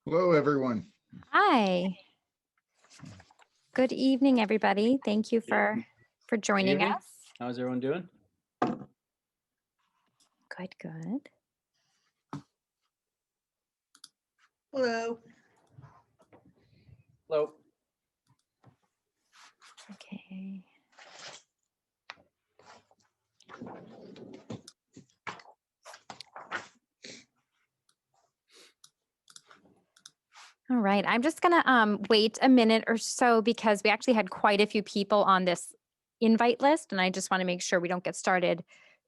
Hello, everyone. Hi. Good evening, everybody. Thank you for Good joining evening. us. How's everyone doing? Good, good. Hello. Hello. Okay. All right. I'm just gonna wait a minute or so because we actually had quite a few people on this invite list, and I just want to make sure we don't get started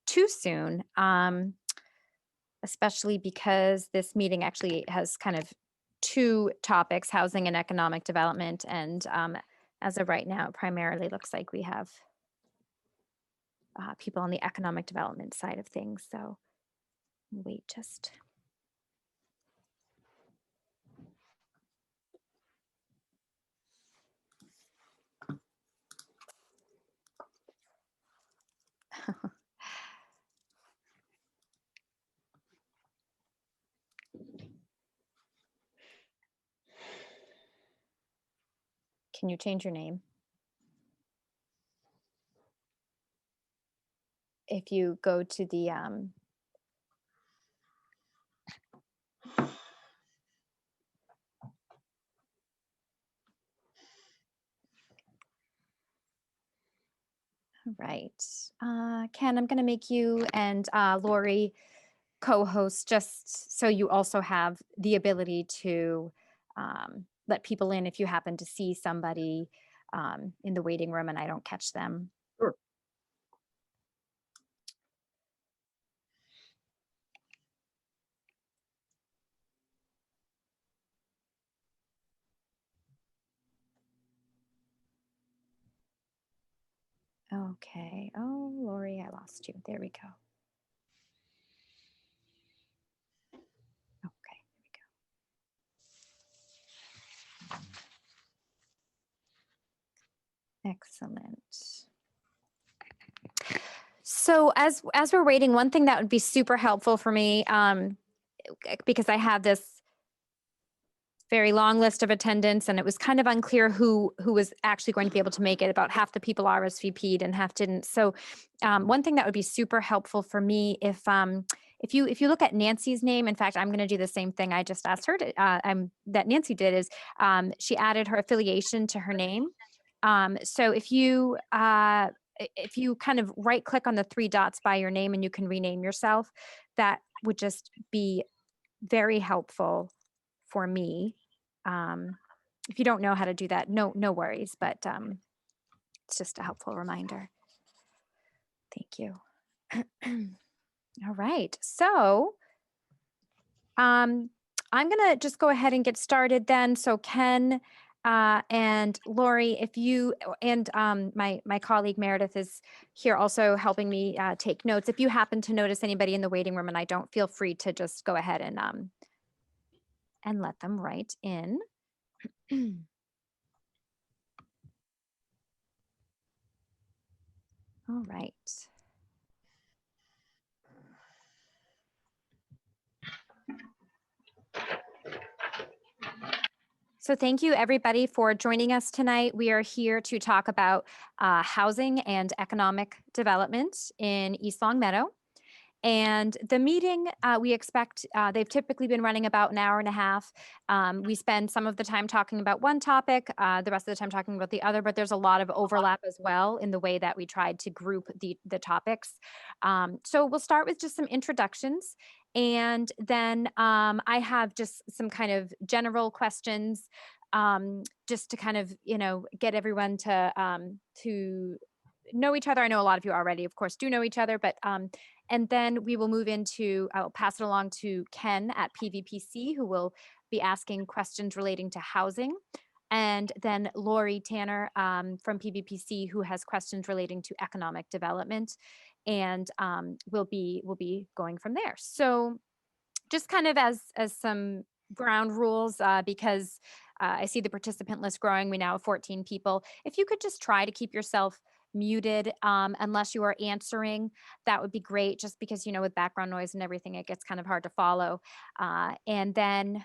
too soon. Especially because this meeting actually has kind of two topics, housing and economic development. And as of right now, it primarily looks like we have people on the economic development side of things. So wait just. Can you change your name? If you go to the right. Ken, I'm going to make you and Lori co-host just so you also have the ability to let people in if you happen to see somebody in the waiting room and I don't catch them. Sure. Okay. Oh, Lori, I lost you. There we go. Okay, there we go. Excellent. So as we're waiting, one thing that would be super helpful for me, because I have this very long list of attendance and it was kind of unclear who was actually going to be able to make it. About half the people RSVP'd and half didn't. So one thing that would be super helpful for me if you look at Nancy's name, in fact, I'm going to do the same thing I just asked her to, that Nancy did is she added her affiliation to her name. So if you kind of right click on the three dots by your name and you can rename yourself, that would just be very helpful for me. If you don't know how to do that, no worries, but it's just a helpful reminder. Thank you. All right, so I'm gonna just go ahead and get started then. So Ken and Lori, if you and my colleague Meredith is here also helping me take notes. If you happen to notice anybody in the waiting room and I don't, feel free to just go ahead and let them write in. All right. So thank you everybody for joining us tonight. We are here to talk about housing and economic development in East Longmeadow. And the meeting, we expect, they've typically been running about an hour and a half. We spend some of the time talking about one topic, the rest of the time talking about the other, but there's a lot of overlap as well in the way that we tried to group the topics. So we'll start with just some introductions. And then I have just some kind of general questions just to kind of, get everyone to know each other. I know a lot of you already, of course, do know each other, but and then we will move into, I'll pass it along to Ken at PVPC, who will be asking questions relating to housing. And then Lori Tanner from PVPC, who has questions relating to economic development. And we'll be going from there. So just kind of as some ground rules, because I see the participant list growing. We now have 14 people. If you could just try to keep yourself muted unless you are answering, that would be great, just because, with background noise and everything, it gets kind of hard to follow. And then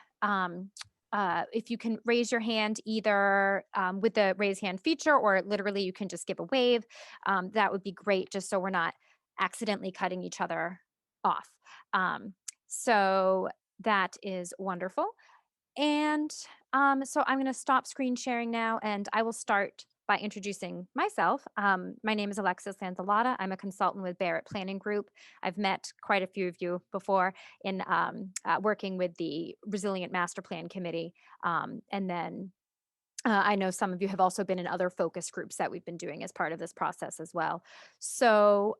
if you can raise your hand either with the raise hand feature or literally you can just give a wave, that would be great just so we're not accidentally cutting each other off. Um, so that is wonderful. And so I'm going to stop screen sharing now and I will start by introducing myself. My name is Alexis Lanzalata. I'm a consultant with Barrett Planning Group. I've met quite a few of you before in working with the Resilient Master Plan Committee. And then I know some of you have also been in other focus groups that we've been doing as part of this process as well. So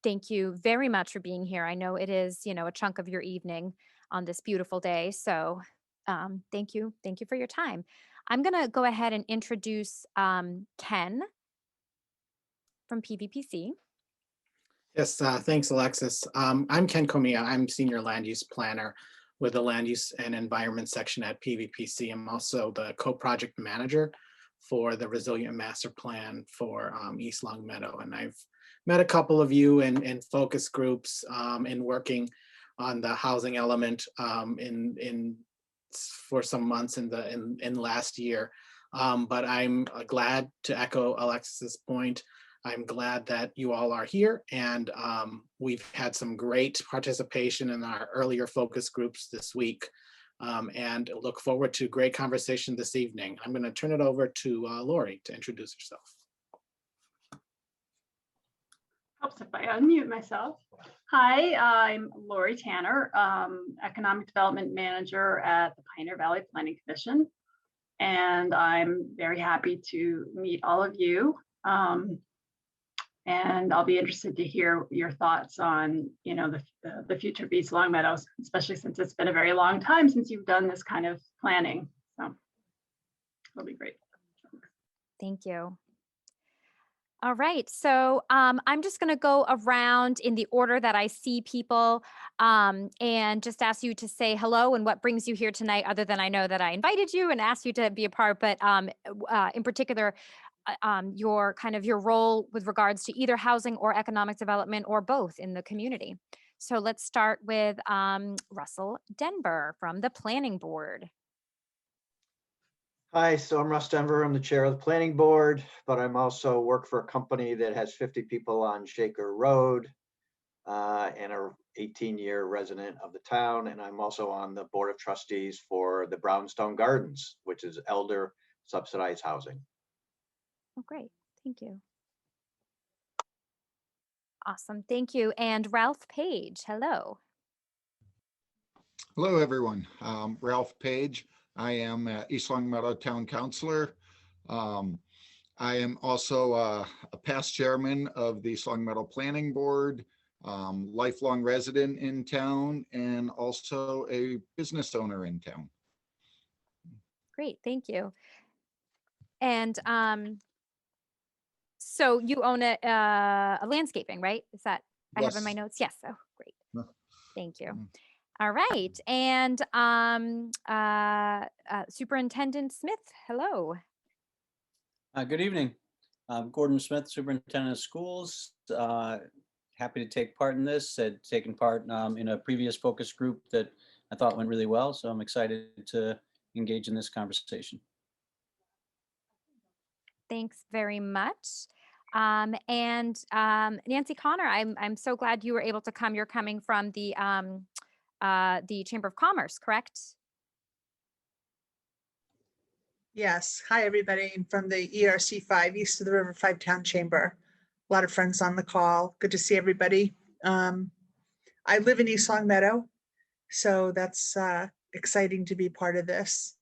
thank you very much for being here. I know it is, a chunk of your evening on this beautiful day. So thank you. Thank you for your time. I'm going to go ahead and introduce Ken from PVPC. Yes, thanks, Alexis. I'm Ken Comia. I'm Senior Land Use Planner with the Land Use and Environment section at PVPC. I'm also the co-project manager for the Resilient Master Plan for East Longmeadow. And I've met a couple of you in focus groups in working on the housing element for some months in last year. But I'm glad to echo Alexis's point. I'm glad that you all are here, and we've had some great participation in our earlier focus groups this week, and look forward to great conversation this evening. I'm going to turn it over to Lori to introduce herself. Helps if I unmute myself. Hi, I'm Lori Tanner, Economic Development Manager at the Pioneer Valley Planning Commission, and I'm very happy to meet all of you. And I'll be interested to hear your thoughts on, the future of East Longmeadow, especially since it's been a very long time since you've done this kind of planning. So it'll be great. Thank you. All right, so I'm just going to go around in the order that I see people and just ask you to say hello and what brings you here tonight, other than I know that I invited you and asked you to be a part, but in particular, your role with regards to either housing or economic development or both in the community. So let's start with Russell Denver from the Planning Board. Hi, so I'm Russ Denver. I'm the chair of the planning board, but I'm also work for a company that has 50 people on Shaker Road and a 18-year resident of the town. And I'm also on the board of trustees for the Brownstone Gardens, which is elder subsidized housing. Oh, great. Thank you. Awesome. Thank you. And Ralph Page. Hello. Hello, everyone. Ralph Page. I am East Longmeadow Town Councilor. I am also a past chairman of the East Longmeadow Planning Board, lifelong resident in town, and also a business owner in town. Great. Thank you. And so you own a landscaping, right? Is that I have in my notes? Yes. Oh, great. Thank you. All right. And Superintendent Smith, hello. Good evening. I'm Gordon Smith, Superintendent of Schools. Happy to take part in this. Had taken part in a previous focus group that I thought went really well. So I'm excited to engage in this conversation. Thanks very much. And Nancy Connor, I'm so glad you were able to come. You're coming from the Chamber of Commerce, correct? Yes. Hi, everybody. I'm from the ERC 5, East of the River 5 Town Chamber. A lot of friends on the call. Good to see everybody. I live in East Longmeadow, so that's exciting to be part of this.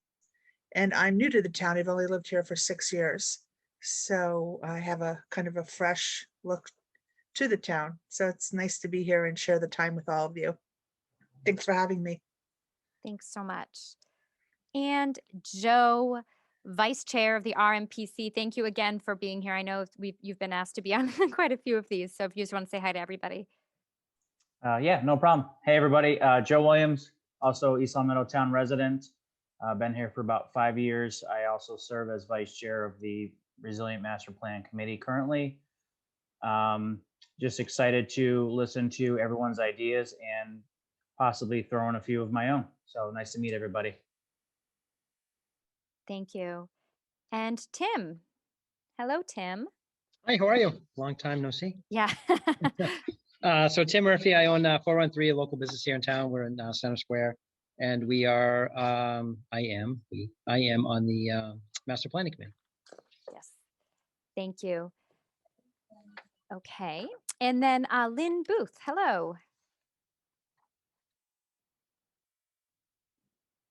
And I'm new to the town. I've only lived here for 6 years. So I have a kind of a fresh look to the town. So it's nice to be here and share the time with all of you. Thanks for having me. Thanks so much. And Joe, Vice Chair of the RMPC, thank you again for being here. I know you've been asked to be on quite a few of these, so if you just want to say hi to everybody. Yeah, no problem. Hey, everybody. Joe Williams, also East Longmeadow Town resident. Been here for about 5 years. I also serve as Vice Chair of the Resilient Master Plan Committee currently. Just excited to listen to everyone's ideas and possibly throw in a few of my own. So nice to meet everybody. Thank you. And Tim. Hello, Tim. Hi, how are you? Long time no see. Yeah. So Tim Murphy, I own 413, a local business here in town. We're in Center Square, and we are. I am on the master planning committee. Yes. Thank you. Okay. And then Lynn Booth. Hello.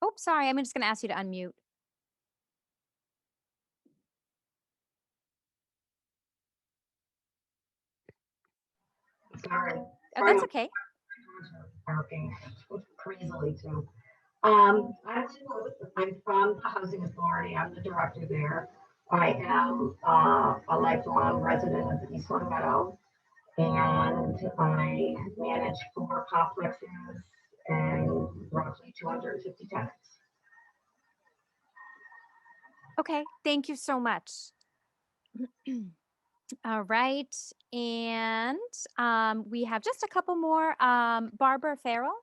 Oh, sorry. I'm just going to ask you to unmute. Sorry. Oh, that's okay. Working crazily too. I'm from the Housing Authority. I'm the director there. I am a lifelong resident of the East Longmeadow, and I manage 4 complexes and roughly 250 tenants. Okay. Thank you so much. All right. And we have just a couple more. Barbara Farrell.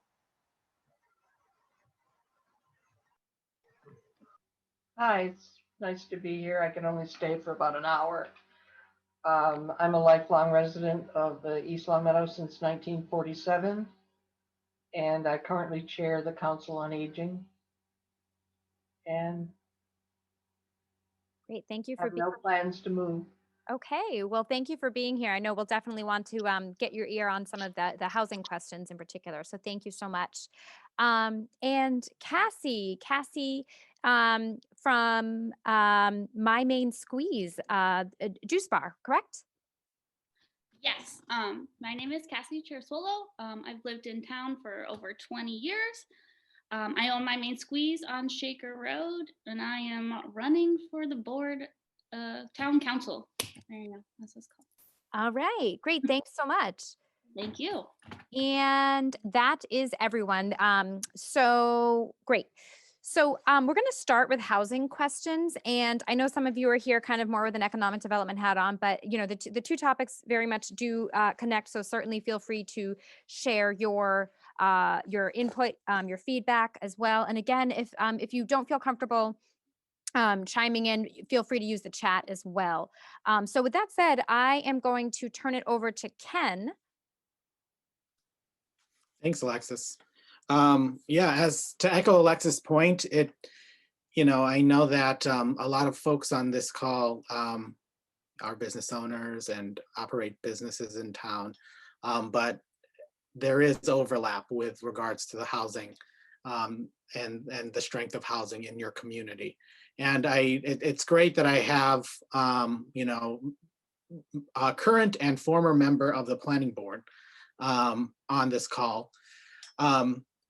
Hi, it's nice to be here. I can only stay for about an hour. I'm a lifelong resident of the East Longmeadow since 1947, and I currently chair the Council on Aging. And Great. Thank you for have being. no plans to move. Okay, well, thank you for being here. I know we'll definitely want to get your ear on some of the housing questions in particular. So thank you so much. And Cassie from My Main Squeeze Juice Bar, correct? Yes, my name is Cassie Chirsuolo. I've lived in town for over 20 years. I own My Main Squeeze on Shaker Road, and I am running for the board town council. There you go. That's what it's called. All right, great. Thanks so much. Thank you. And that is everyone. So great. So we're going to start with housing questions. And I know some of you are here kind of more with an economic development hat on, but you know, the two topics very much do connect. So certainly feel free to share your input, your feedback as well. And again, if you don't feel comfortable chiming in, feel free to use the chat as well. So with that said, I am going to turn it over to Ken. Thanks, Alexis. Yeah, as to echo Alexis' point, I know that a lot of folks on this call are business owners and operate businesses in town, but there is overlap with regards to the housing and the strength of housing in your community. And it's great that I have a current and former member of the planning board on this call.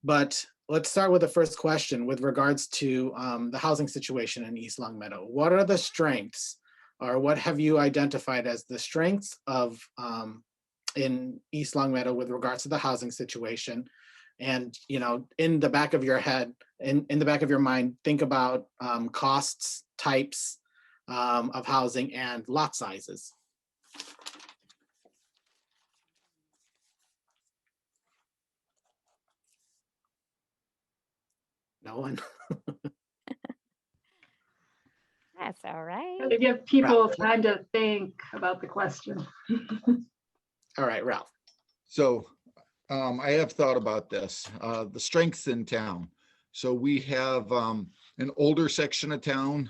But let's start with the first question with regards to the housing situation in East Longmeadow. What are the strengths, or what have you identified as the strengths of in East Longmeadow with regards to the housing situation? And in the back of your head, in the back of your mind, think about costs, types of housing, and lot sizes. No one? That's all right. To give people time to think about the question. All right, Ralph. So I have thought about this, the strengths in town. So we have an older section of town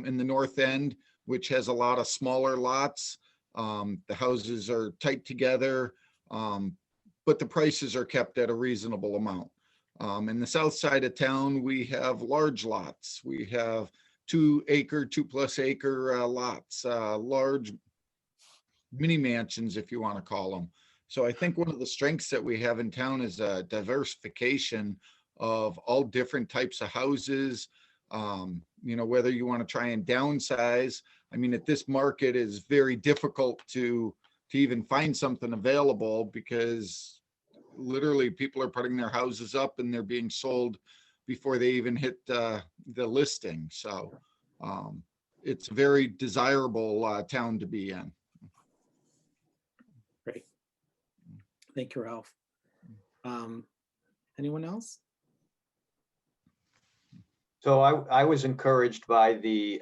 in the north end, which has a lot of smaller lots. The houses are tight together, but the prices are kept at a reasonable amount. In the south side of town, we have large lots. We have 2 plus acre lots, large mini mansions, if you want to call them. So I think one of the strengths that we have in town is a diversification of all different types of houses. Whether you want to try and downsize. I mean, at this market is very difficult to even find something available, because literally people are putting their houses up and they're being sold before they even hit the listing. So it's a very desirable town to be in. Great. Thank you, Ralph. Anyone else? So I was encouraged by the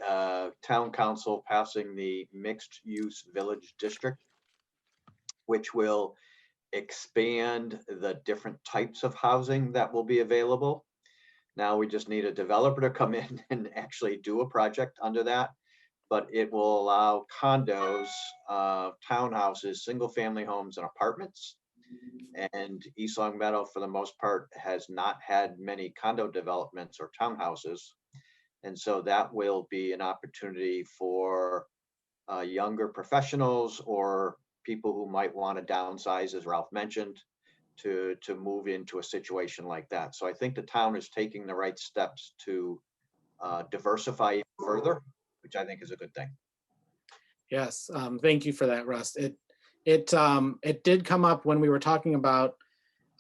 town council passing the mixed use village district, which will expand the different types of housing that will be available. Now we just need a developer to come in and actually do a project under that, but it will allow condos, townhouses, single family homes and apartments. And East Longmeadow, for the most part, has not had many condo developments or townhouses. And so that will be an opportunity for younger professionals or people who might want to downsize, as Ralph mentioned, to move into a situation like that. So I think the town is taking the right steps to diversify even further, which I think is a good thing. Yes, thank you for that, Russ. It did come up when we were talking about,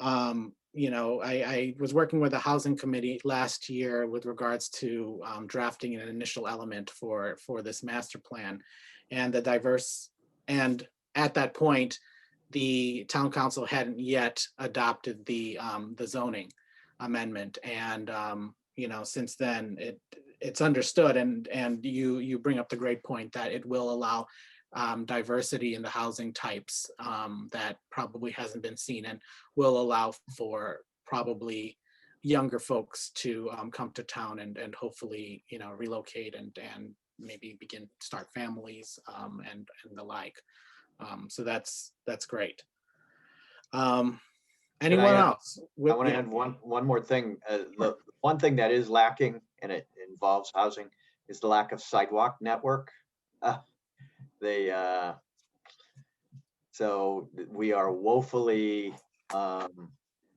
you know, I was working with the housing committee last year with regards to drafting an initial element for this master plan, and the diverse, and at that point, the town council hadn't yet adopted the zoning amendment, and you know, since then it's understood, and you bring up the great point that it will allow diversity in the housing types that probably hasn't been seen, and will allow for probably younger folks to come to town and hopefully, you know, relocate and maybe start families and the like. So that's great. Anyone else? I want to add one more thing. The one thing that is lacking, and it involves housing, is the lack of sidewalk network. So we are woefully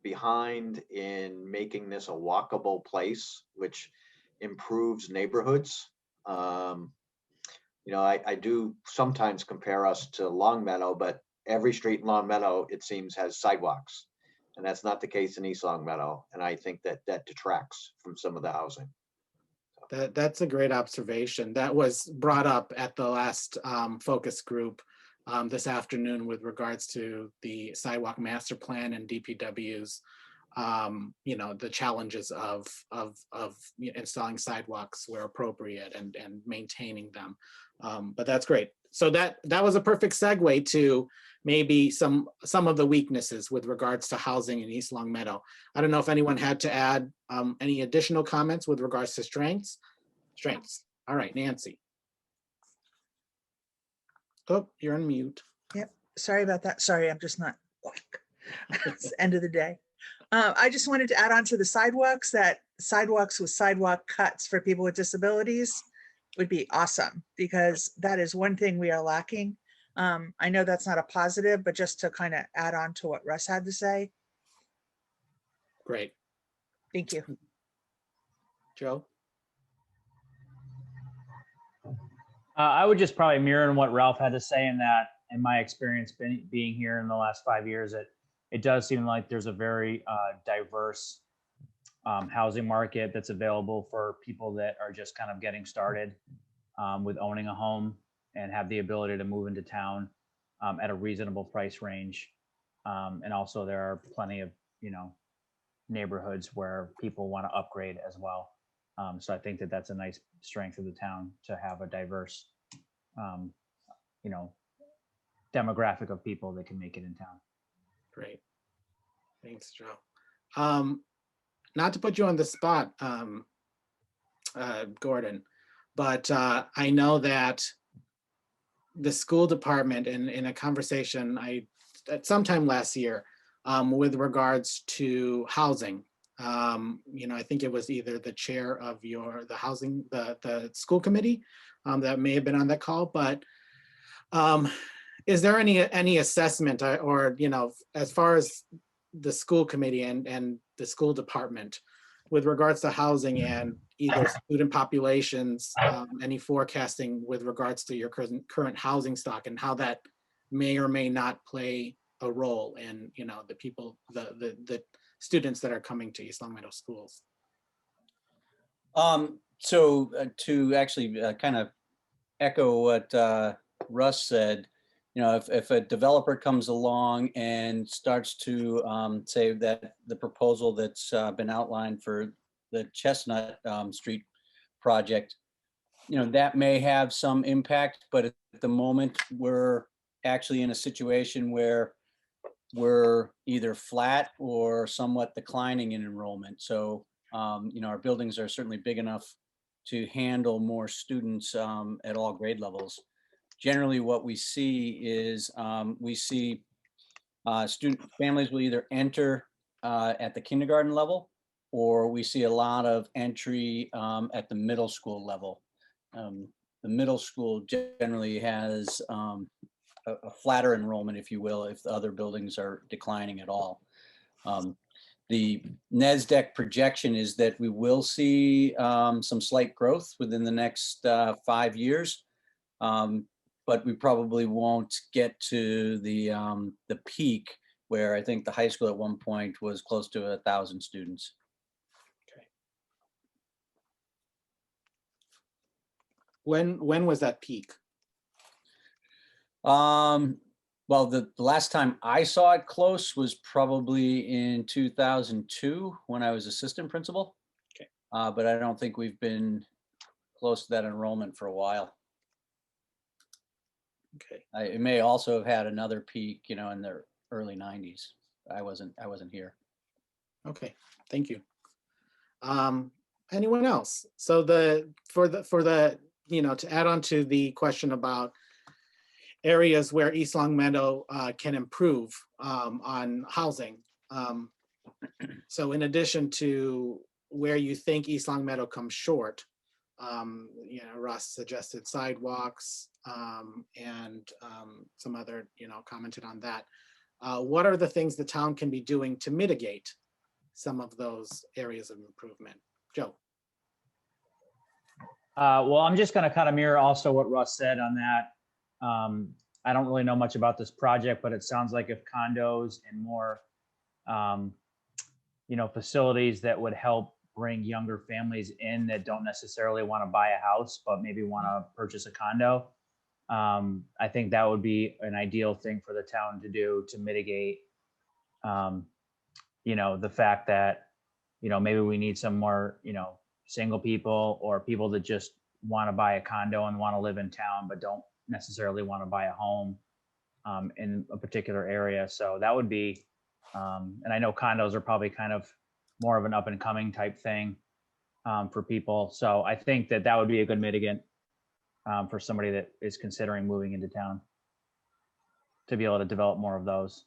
behind in making this a walkable place, which improves neighborhoods. You know, I do sometimes compare us to Longmeadow, but every street in Longmeadow, it seems, has sidewalks. And that's not the case in East Longmeadow. And I think that detracts from some of the housing. That's a great observation. That was brought up at the last focus group this afternoon with regards to the sidewalk master plan and DPW's, you know, the challenges of installing sidewalks where appropriate and maintaining them. But that's great. So that was a perfect segue to maybe some of the weaknesses with regards to housing in East Longmeadow. I don't know if anyone had to add any additional comments with regards to strengths. All right, Nancy. Oh, you're on mute. Yep. Sorry about that. Sorry, I'm just not. It's the end of the day. I just wanted to add on to the sidewalks, that sidewalks with sidewalk cuts for people with disabilities would be awesome, because that is one thing we are lacking. I know that's not a positive, but just to kind of add on to what Russ had to say. Great. Thank you. Joe? I would just probably mirror on what Ralph had to say, in that, in my experience being here in the last 5 years, it does seem like there's a very diverse housing market that's available for people that are just kind of getting started with owning a home and have the ability to move into town at a reasonable price range. And also there are plenty of, you know, neighborhoods where people want to upgrade as well. So I think that that's a nice strength of the town, to have a diverse, you know, demographic of people that can make it in town. Great. Thanks, Joe. Not to put you on the spot, Gordon, but I know that the school department, in a conversation at sometime last year with regards to housing, you know, I think it was either the chair of the school committee that may have been on that call, but is there any assessment or, you know, as far as the school committee and the school department with regards to housing and either student populations, any forecasting with regards to your current housing stock, and how that may or may not play a role in, you know, the people, the students that are coming to East Longmeadow schools? So to actually kind of echo what Russ said, you know, if a developer comes along and starts to say that the proposal that's been outlined for Chestnut Street project, that may have some impact, but at the moment, we're actually in a situation where we're either flat or somewhat declining in enrollment. So, our buildings are certainly big enough to handle more students at all grade levels. Generally, what we see is student families will either enter at the kindergarten level, or we see a lot of entry at the middle school level. The middle school generally has a flatter enrollment, if you will, if the other buildings are declining at all. The NESDEC projection is that we will see some slight growth within the next 5 years, but we probably won't get to the peak where I think the high school at one point was close to 1,000 students. When was that peak? Well, the last time I saw it close was probably in 2002 when I was assistant principal. Okay. But I don't think we've been close to that enrollment for a while. Okay. It may also have had another peak, in the early 90s. I wasn't here. Okay, thank you. Anyone else? So for the to add on to the question about areas where East Longmeadow can improve on housing. So in addition to where you think East Longmeadow comes short, Russ suggested sidewalks and some other, commented on that. What are the things the town can be doing to mitigate some of those areas of improvement? Joe. Well, I'm just going to kind of mirror also what Russ said on that. I don't really know much about this project, but it sounds like if condos and more, facilities that would help bring younger families in that don't necessarily want to buy a house, but maybe want to purchase a condo. I think that would be an ideal thing for the town to do to mitigate, the fact that, maybe we need some more, single people or people that just want to buy a condo and want to live in town, but don't necessarily want to buy a home in a particular area. So that would be, and I know condos are probably kind of more of an up and coming type thing for people. So I think that would be a good mitigant for somebody that is considering moving into town to be able to develop more of those.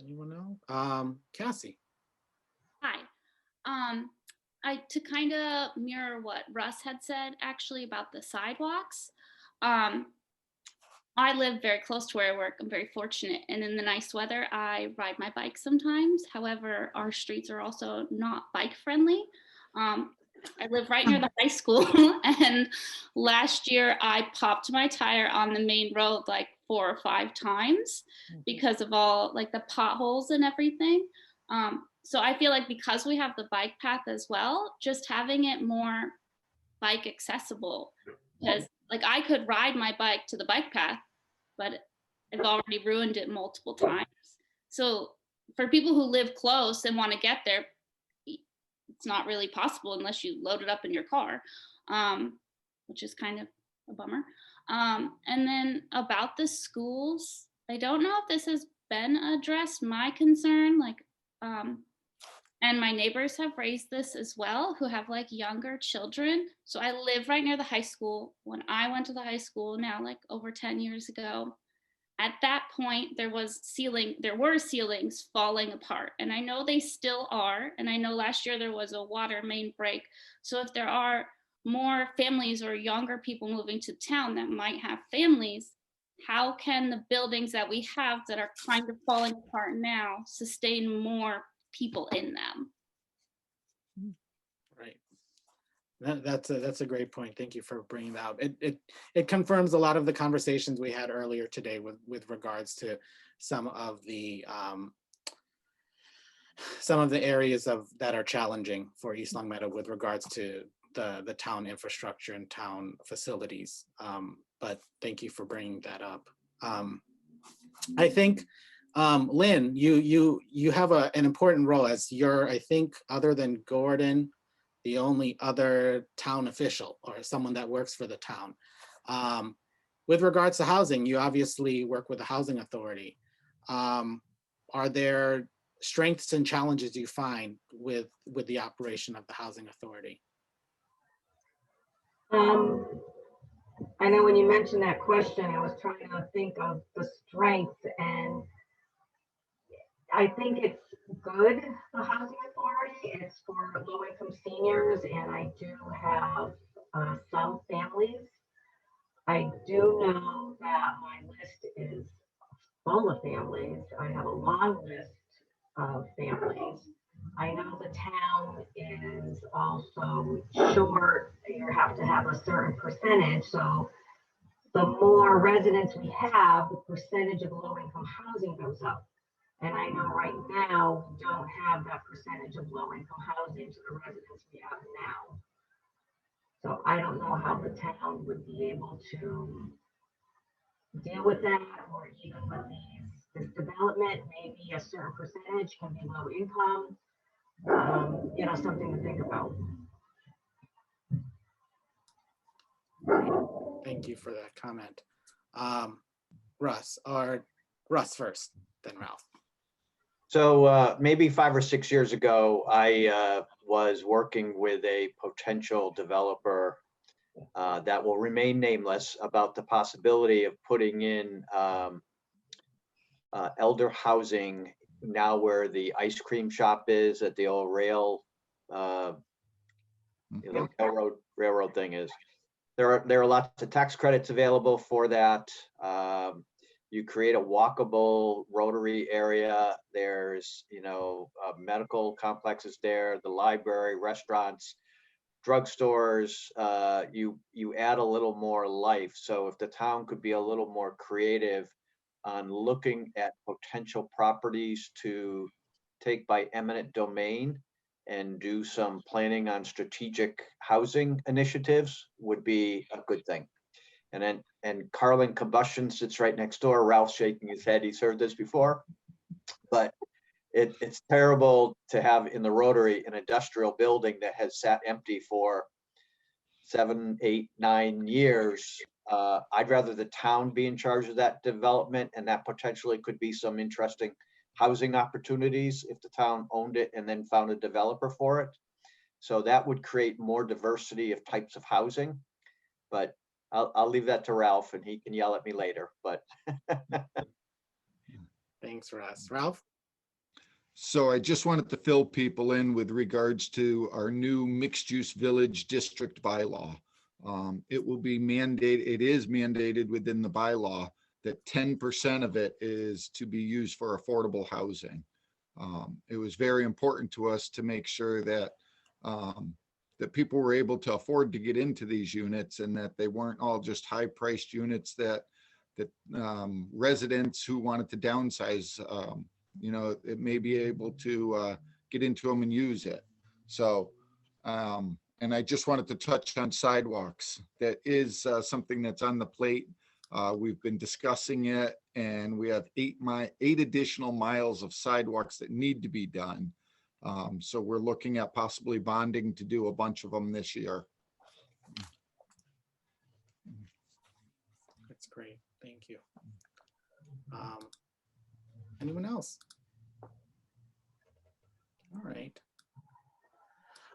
Anyone else? Cassie. Hi. To kind of mirror what Russ had said actually about the sidewalks. I live very close to where I work. I'm very fortunate. And in the nice weather, I ride my bike sometimes. However, our streets are also not bike friendly. I live right near the high school. And last year I popped my tire on the main road like 4 or 5 times because of all like the potholes and everything. So I feel like because we have the bike path as well, just having it more bike accessible, because like I could ride my bike to the bike path, but I've already ruined it multiple times. So for people who live close and want to get there, it's not really possible unless you load it up in your car, which is kind of a bummer. And then about the schools, I don't know if this has been addressed. My concern, and my neighbors have raised this as well, who have like younger children. So I live right near the high school. When I went to the high school now, like over 10 years ago, at that point, there were ceilings falling apart. And I know they still are. And I know last year there was a water main break. So if there are more families or younger people moving to town that might have families, how can the buildings that we have that are kind of falling apart now sustain more people in them? Right. That's a great point. Thank you for bringing that up. It confirms a lot of the conversations we had earlier today with regards to some of the areas that are challenging for East Longmeadow with regards to the town infrastructure and town facilities. But thank you for bringing that up. I think Lynn, you have an important role as you're, I think, other than Gordon, the only other town official or someone that works for the town. With regards to housing, you obviously work with the housing authority. Are there strengths and challenges you find with the operation of the housing authority? I know when you mentioned that question, I was trying to think of the strengths, and I think it's good, the housing authority. It's for low-income seniors, and I do have some families. I do know that my list is full of families. I have a long list of families. I know the town is also short. You have to have a certain percentage. So the more residents we have, the percentage of low-income housing goes up. And I know right now we don't have that percentage of low-income housing to the residents we have now. So I don't know how the town would be able to deal with that, or even with this development, maybe a certain percentage can be low income. You know, something to think about. Thank you for that comment. Russ first, then Ralph. So maybe 5 or 6 years ago, I was working with a potential developer that will remain nameless about the possibility of putting in elder housing now where the ice cream shop is at the old railroad thing is. There are lots of tax credits available for that. You create a walkable rotary area. There's, medical complexes there, the library, restaurants, drugstores. You add a little more life. So if the town could be a little more creative on looking at potential properties to take by eminent domain and do some planning on strategic housing initiatives would be a good thing. And Carlin Combustion sits right next door. Ralph's shaking his head. He's heard this before, but it's terrible to have in the Rotary an industrial building that has sat empty for 7, 8, 9 years. I'd rather the town be in charge of that development, and that potentially could be some interesting housing opportunities if the town owned it and then found a developer for it. So that would create more diversity of types of housing, but I'll leave that to Ralph and he can yell at me later, but. Thanks, Russ. Ralph? So I just wanted to fill people in with regards to our new mixed-use village district bylaw. It will be mandated, it is mandated within the bylaw that 10% of it is to be used for affordable housing. It was very important to us to make sure that that people were able to afford to get into these units and that they weren't all just high-priced units that residents who wanted to downsize, it may be able to get into them and use it. So, and I just wanted to touch on sidewalks. That is something that's on the plate. We've been discussing it, and we have 8 additional miles of sidewalks that need to be done. So we're looking at possibly bonding to do a bunch of them this year. That's great. Thank you. Anyone else? All right.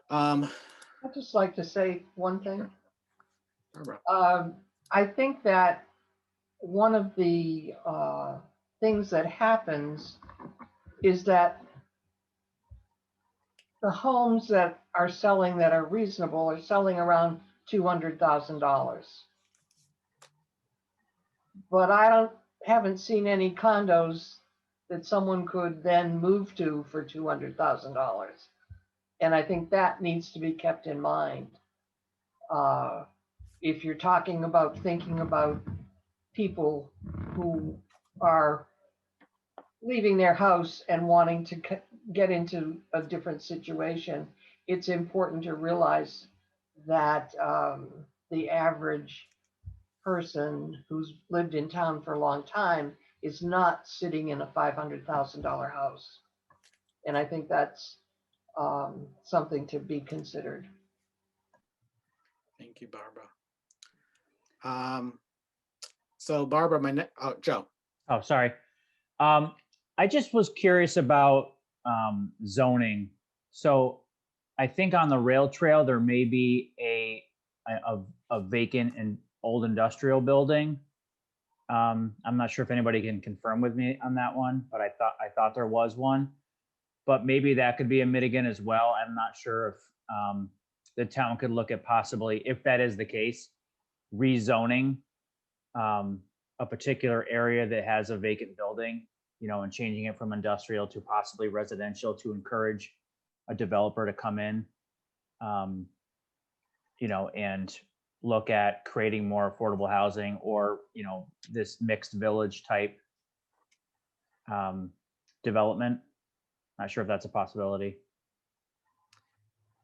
I'd just like to say one thing. Barbara. I think that one of the things that happens is that the homes that are selling that are reasonable are selling around $200,000. But I haven't seen any condos that someone could then move to for $200,000. And I think that needs to be kept in mind. If you're talking about thinking about people who are leaving their house and wanting to get into a different situation, it's important to realize that the average person who's lived in town for a long time is not sitting in a $500,000 house. And I think that's something to be considered. Thank you, Barbara. So Barbara, Joe. Oh, sorry. I just was curious about zoning. So I think on the rail trail, there may be a vacant and old industrial building. I'm not sure if anybody can confirm with me on that one, but I thought there was one. But maybe that could be a mitigant as well. I'm not sure if the town could look at possibly, if that is the case, rezoning a particular area that has a vacant building, and changing it from industrial to possibly residential to encourage a developer to come in, and look at creating more affordable housing, or, this mixed village type development. Not sure if that's a possibility.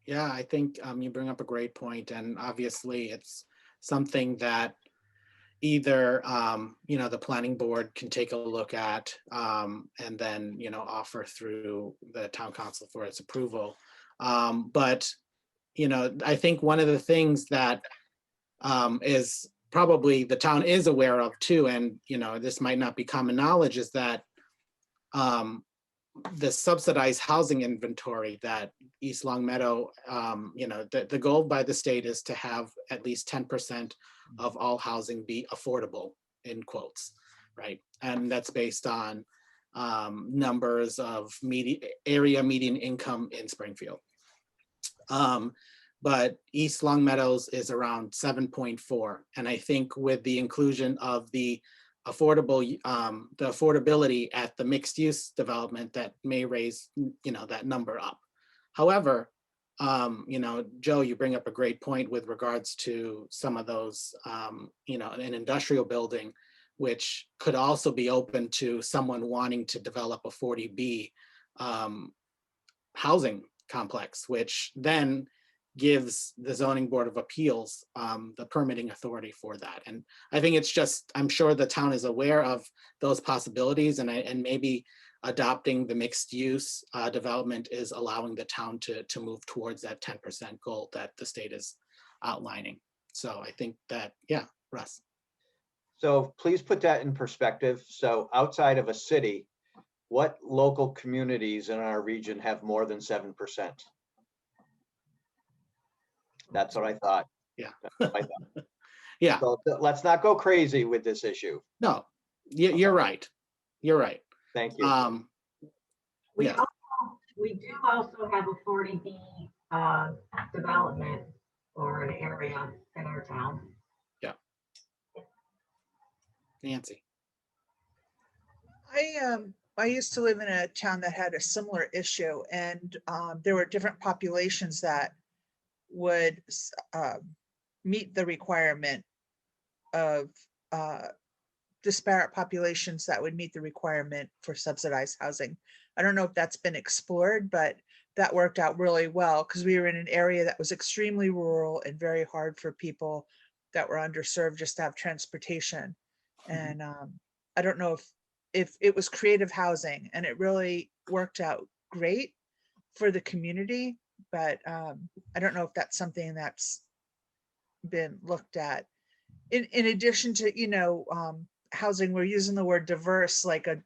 Yeah, I think you bring up a great point, and obviously it's something that either the planning board can take a look at, and then offer through the town council for its approval. But I think one of the things that is probably the town is aware of too, and this might not be common knowledge, is that the subsidized housing inventory that East Longmeadow, the goal by the state is to have at least 10% of all housing be affordable, in quotes, right? And that's based on numbers of area median income in Springfield. But East Longmeadows is around 7.4. And I think with the inclusion of the affordability at the mixed use development, that may raise that number up. However, Joe, you bring up a great point with regards to some of those, an industrial building, which could also be open to someone wanting to develop a 40B housing complex, which then gives the zoning board of appeals the permitting authority for that. And I think it's just, I'm sure the town is aware of those possibilities, and maybe adopting the mixed use development is allowing the town to move towards that 10% goal that the state is outlining. So I think that, yeah, Russ. So please put that in perspective. So outside of a city, what local communities in our region have more than 7%? That's what I thought. Yeah. That's what I thought. Yeah. So let's not go crazy with this issue. No, you're right. You're right. Thank you. We Yeah. we do also have a 40B development or an area in our town. Yeah. Nancy. I used to live in a town that had a similar issue, and there were different populations that would meet the requirement of disparate populations that would meet the requirement for subsidized housing. I don't know if that's been explored, but that worked out really well because we were in an area that was extremely rural and very hard for people that were underserved just to have transportation. And I don't know if it was creative housing, and it really worked out great for the community, but I don't know if that's something that's been looked at. In addition to, housing, we're using the word diverse, like a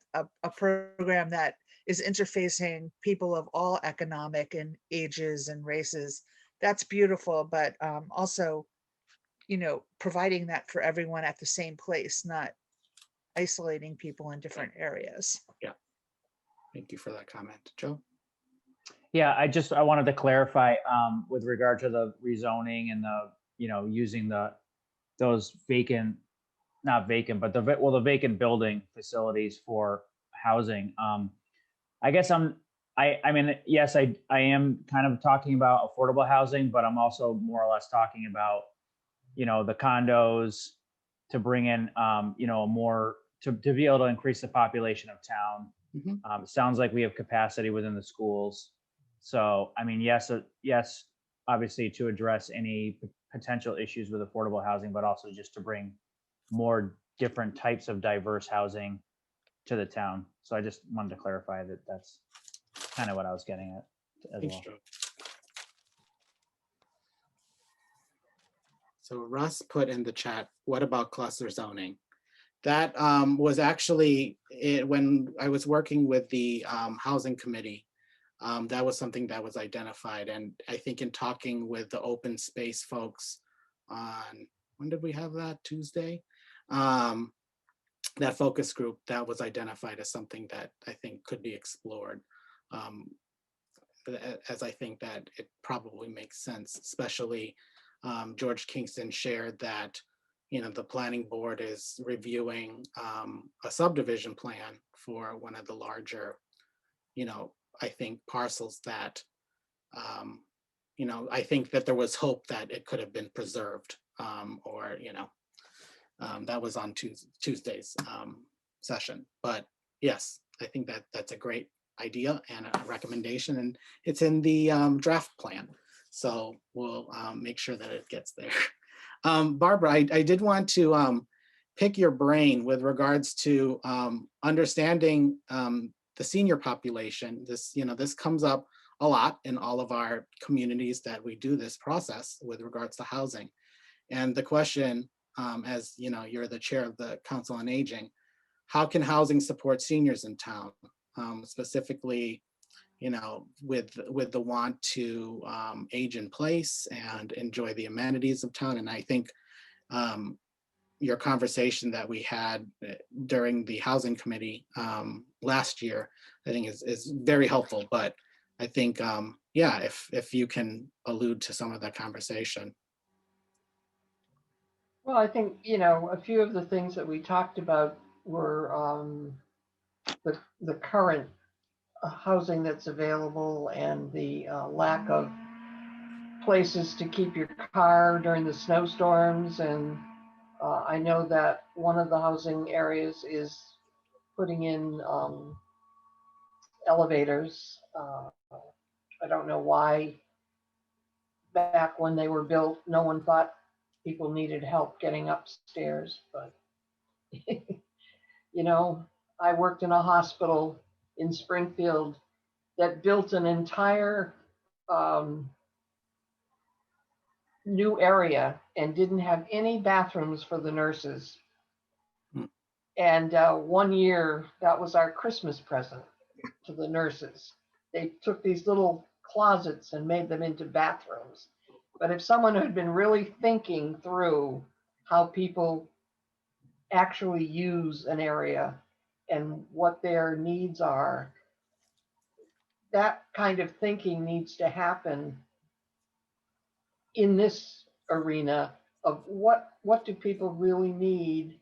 program that is interfacing people of all economic and ages and races. That's beautiful, but also, providing that for everyone at the same place, not isolating people in different areas. Yeah. Thank you for that comment. Joe? Yeah, I wanted to clarify with regard to the rezoning and the, using those vacant, not vacant, but the vacant building facilities for housing. I guess I mean, yes, I am kind of talking about affordable housing, but I'm also more or less talking about, the condos to bring in, more to be able to increase the population of town. It sounds like we have capacity within the schools. So, I mean, yes, obviously to address any potential issues with affordable housing, but also just to bring more different types of diverse housing to the town. So I just wanted to clarify that that's kind of what I was getting at as Thanks, well. Joe. So Russ put in the chat, what about cluster zoning? That was actually when I was working with the housing committee. That was something that was identified. And I think in talking with the open space folks on, when did we have that? Tuesday? That focus group, that was identified as something that I think could be explored. As I think that it probably makes sense, especially George Kingston shared that, you know, the planning board is reviewing a subdivision plan for one of the larger, you know, I think parcels that, you know, I think that there was hope that it could have been preserved or, you know, that was on Tuesday's session. But yes, I think that that's a great idea and a recommendation, and it's in the draft plan. So we'll make sure that it gets there. Barbara, I did want to pick your brain with regards to understanding the senior population. This, you know, this comes up a lot in all of our communities that we do this process with regards to housing. And the question, as you know, you're the chair of the Council on Aging, how can housing support seniors in town? Specifically, you know, with the want to age in place and enjoy the amenities of town. And I think your conversation that we had during the housing committee last year, I think is very helpful. But I think, yeah, if you can allude to some of that conversation. Well, I think, you know, a few of the things that we talked about were the current housing that's available and the lack of places to keep your car during the snowstorms. And I know that one of the housing areas is putting in elevators. I don't know why back when they were built, no one thought people needed help getting upstairs, but you know, I worked in a hospital in Springfield that built an entire new area and didn't have any bathrooms for the nurses. And 1 year, that was our Christmas present to the nurses. They took these little closets and made them into bathrooms. But if someone had been really thinking through how people actually use an area and what their needs are, that kind of thinking needs to happen in this arena of what do people really need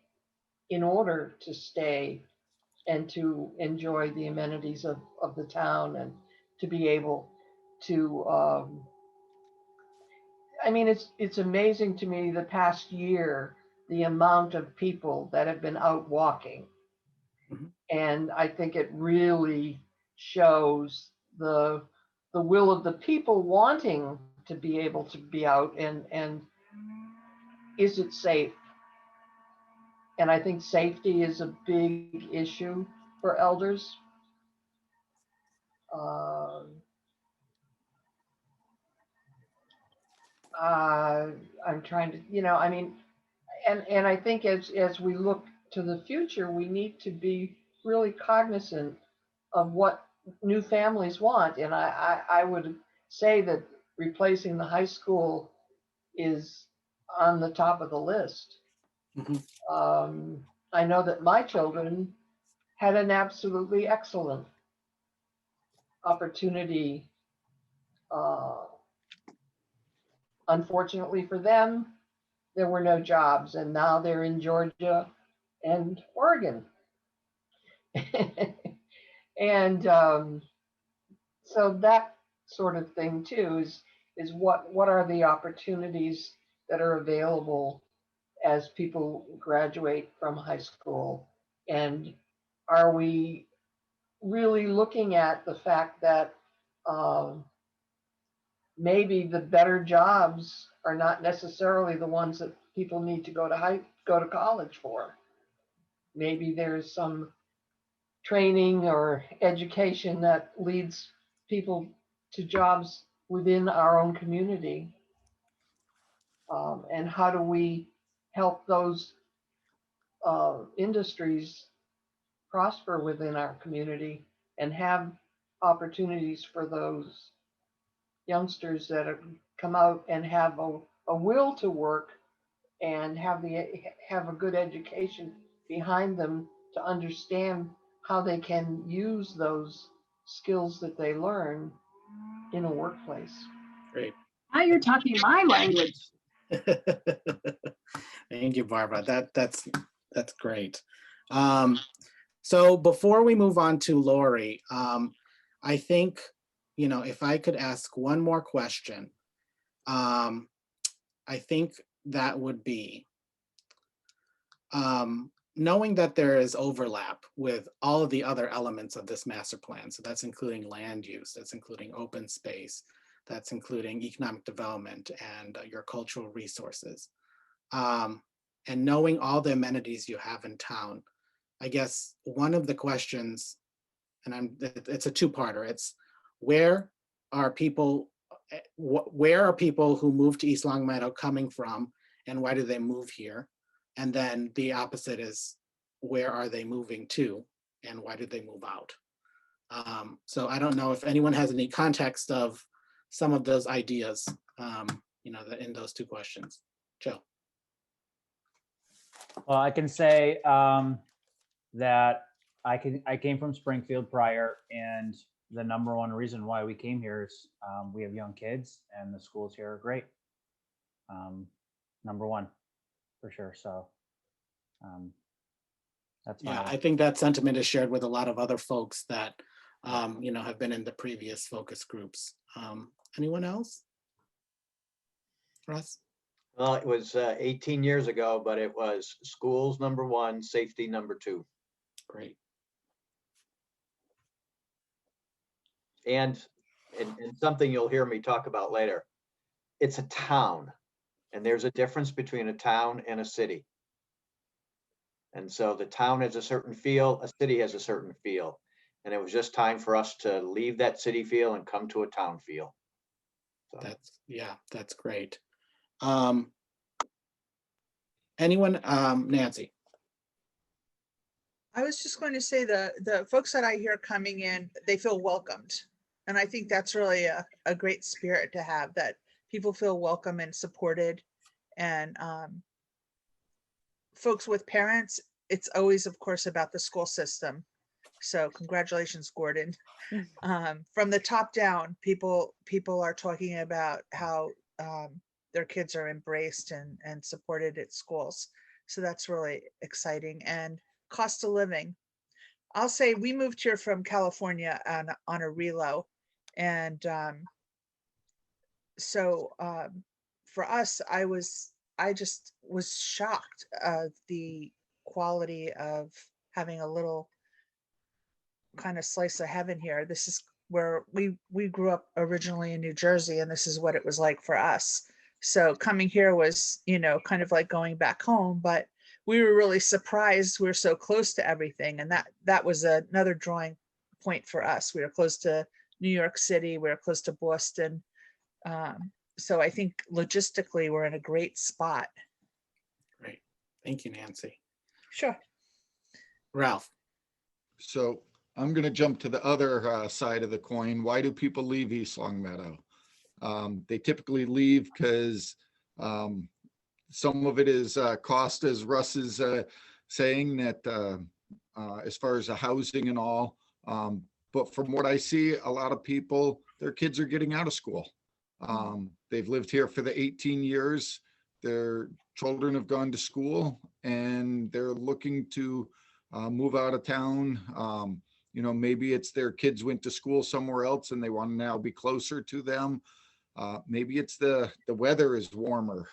in order to stay and to enjoy the amenities of the town and to be able to I mean, it's amazing to me the past year the amount of people that have been out walking. And I think it really shows the will of the people wanting to be able to be out and is it safe? And I think safety is a big issue for elders. I'm trying to, you know, I mean, and I think as we look to the future, we need to be really cognizant of what new families want. And I would say that replacing the high school is on the top of the list. I know that my children had an absolutely excellent opportunity. Unfortunately for them, there were no jobs, and now they're in Georgia and Oregon. And so that sort of thing too is what are the opportunities that are available as people graduate from high school, and are we really looking at the fact that maybe the better jobs are not necessarily the ones that people need to go to college for. Maybe there's some training or education that leads people to jobs within our own community? And how do we help those industries prosper within our community and have opportunities for those youngsters that come out and have a will to work and have a good education behind them to understand how they can use those skills that they learn in a workplace. Great. Now you're talking my language. Thank you, Barbara. That's great. So before we move on to Lori, I think, if I could ask one more question, I think that would be, knowing that there is overlap with all of the other elements of this master plan, so that's including land use, that's including open space, that's including economic development and your cultural resources. And knowing all the amenities you have in town, I guess one of the questions, and it's a two-parter, it's where are people who move to East Longmeadow coming from, and why do they move here? And then the opposite is, where are they moving to, and why did they move out? So I don't know if anyone has any context of some of those ideas, in those two questions. Joe. Well, I can say that I came from Springfield prior, and the number one reason why we came here is we have young kids, and the schools here are great. Number one, for sure. So that's yeah. I think that sentiment is shared with a lot of other folks that have been in the previous focus groups. Anyone else? Russ? Well, it was 18 years ago, but it was schools number one, safety number two. Great. And something you'll hear me talk about later. It's a town, and there's a difference between a town and a city. And so the town has a certain feel, a city has a certain feel. And it was just time for us to leave that city feel and come to a town feel. So. That's great. Anyone, Nancy? I was just going to say the folks that I hear coming in, they feel welcomed. And I think that's really a great spirit to have, that people feel welcome and supported. And folks with parents, it's always, of course, about the school system. So congratulations, Gordon. From the top down, people are talking about how their kids are embraced and supported at schools. So that's really exciting. And cost of living. I'll say we moved here from California on a relo. And so for us, I just was shocked of the quality of having a little kind of slice of heaven here. This is where we grew up originally in New Jersey, and this is what it was like for us. So coming here was, kind of like going back home, but we were really surprised we're so close to everything. And that was another drawing point for us. We were close to New York City, we were close to Boston. So I think logistically we're in a great spot. Great. Thank you, Nancy. Sure. Ralph. So I'm going to jump to the other side of the coin. Why do people leave East Longmeadow? They typically leave because some of it is cost, as Russ is saying, that as far as the housing and all. But from what I see, a lot of people, their kids are getting out of school. They've lived here for the 18 years. Their children have gone to school, and they're looking to move out of town. Maybe it's their kids went to school somewhere else and they want to now be closer to them. Maybe it's the weather is warmer.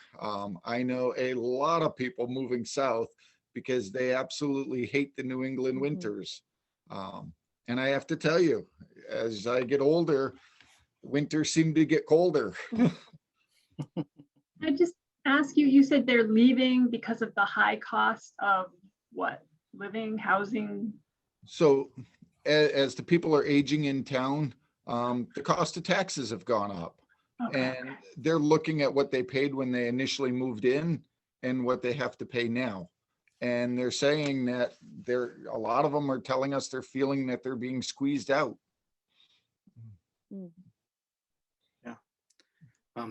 I know a lot of people moving south because they absolutely hate the New England winters. And I have to tell you, as I get older, winters seem to get colder. I just ask you, you said they're leaving because of the high cost of what? Living, housing? So as the people are aging in town, the cost of taxes have gone up. Okay. And they're looking at what they paid when they initially moved in and what they have to pay now. And they're saying that a lot of them are telling us they're feeling that they're being squeezed out. Mm. Yeah.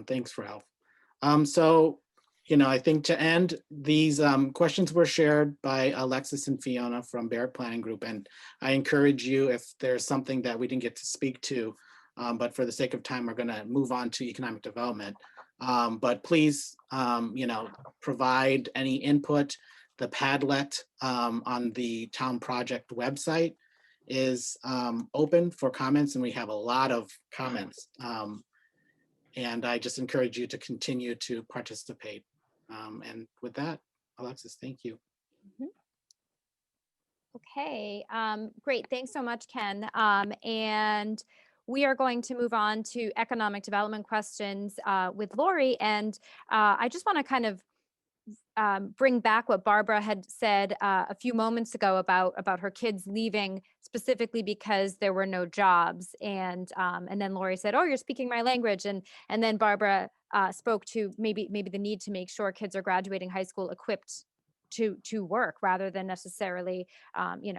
Thanks, Ralph. So, I think to end, these questions were shared by Alexis and Fiona from Barrett Planning Group. And I encourage you, if there's something that we didn't get to speak to, but for the sake of time, we're going to move on to economic development. But please, provide any input. The Padlet on the town project website is open for comments, and we have a lot of comments. And I just encourage you to continue to participate. And with that, Alexis, thank you. Okay, great. Thanks so much, Ken. And we are going to move on to economic development questions with Lori. And I just want to kind of bring back what Barbara had said a few moments ago about her kids leaving specifically because there were no jobs. And then Lori said, "Oh, you're speaking my language." And then Barbara spoke to maybe the need to make sure kids are graduating high school equipped to work rather than necessarily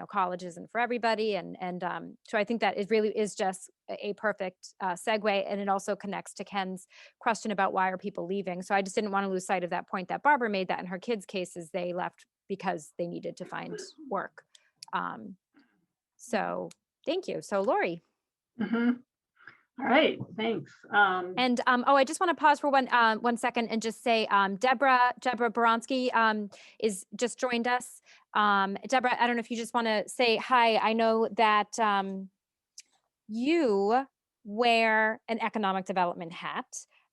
college isn't for everybody. And so I think that it really is just a perfect segue, and it also connects to Ken's question about why are people leaving. So I just didn't want to lose sight of that point that Barbara made, that in her kids' cases they left because they needed to find work. So thank you. So Lori. All right, thanks. And I just want to pause for one second and just say Deborah Boronsky is just joined us. Deborah, I don't know if you just want to say hi. I know that you wear an economic development hat.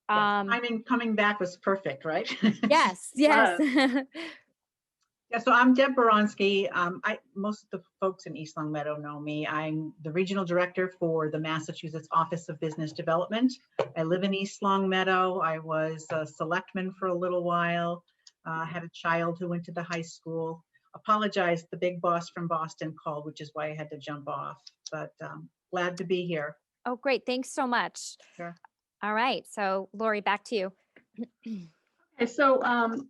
Timing coming back was perfect, right? Yes. Yeah, so I'm Deb Boronsky. Most of the folks in East Longmeadow know me. I'm the regional director for the Massachusetts Office of Business Development. I live in East Longmeadow. I was a selectman for a little while. Had a child who went to the high school. Apologize, the big boss from Boston called, which is why I had to jump off. But glad to be here. Oh, great! Thanks so much. Sure. All right, so Lori, back to you. Okay, so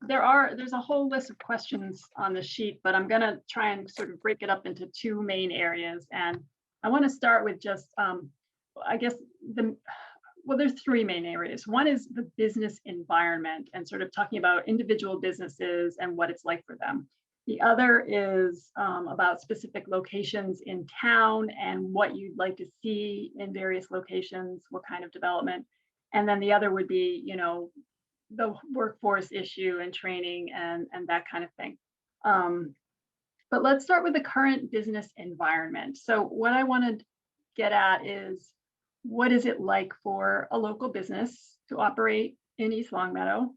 there's a whole list of questions on the sheet, but I'm gonna try and sort of break it up into two main areas. And I want to start with just, I guess there's three main areas. One is the business environment and sort of talking about individual businesses and what it's like for them. The other is about specific locations in town and what you'd like to see in various locations, what kind of development. And then the other would be, the workforce issue and training and that kind of thing. But let's start with the current business environment. So what I want to get at is, what is it like for a local business to operate in East Longmeadow?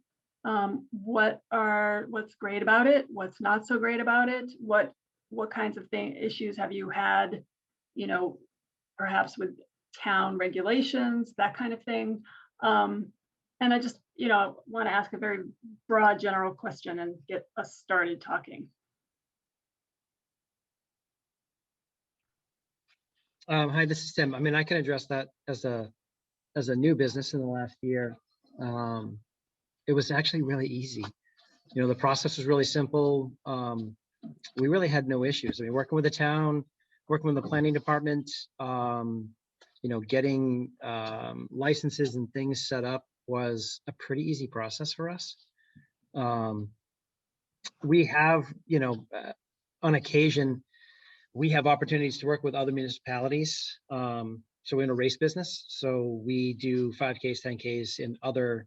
What's great about it? What's not so great about it? What kinds of issues have you had, perhaps with town regulations, that kind of thing? And I just, want to ask a very broad general question and get us started talking. Hi, this is Tim. I mean, I can address that as a new business in the last year. It was actually really easy. The process was really simple. We really had no issues. I mean, working with the town, working with the planning department, getting licenses and things set up was a pretty easy process for us. We have, on occasion, we have opportunities to work with other municipalities. So we're in a race business. So we do 5Ks, 10Ks in other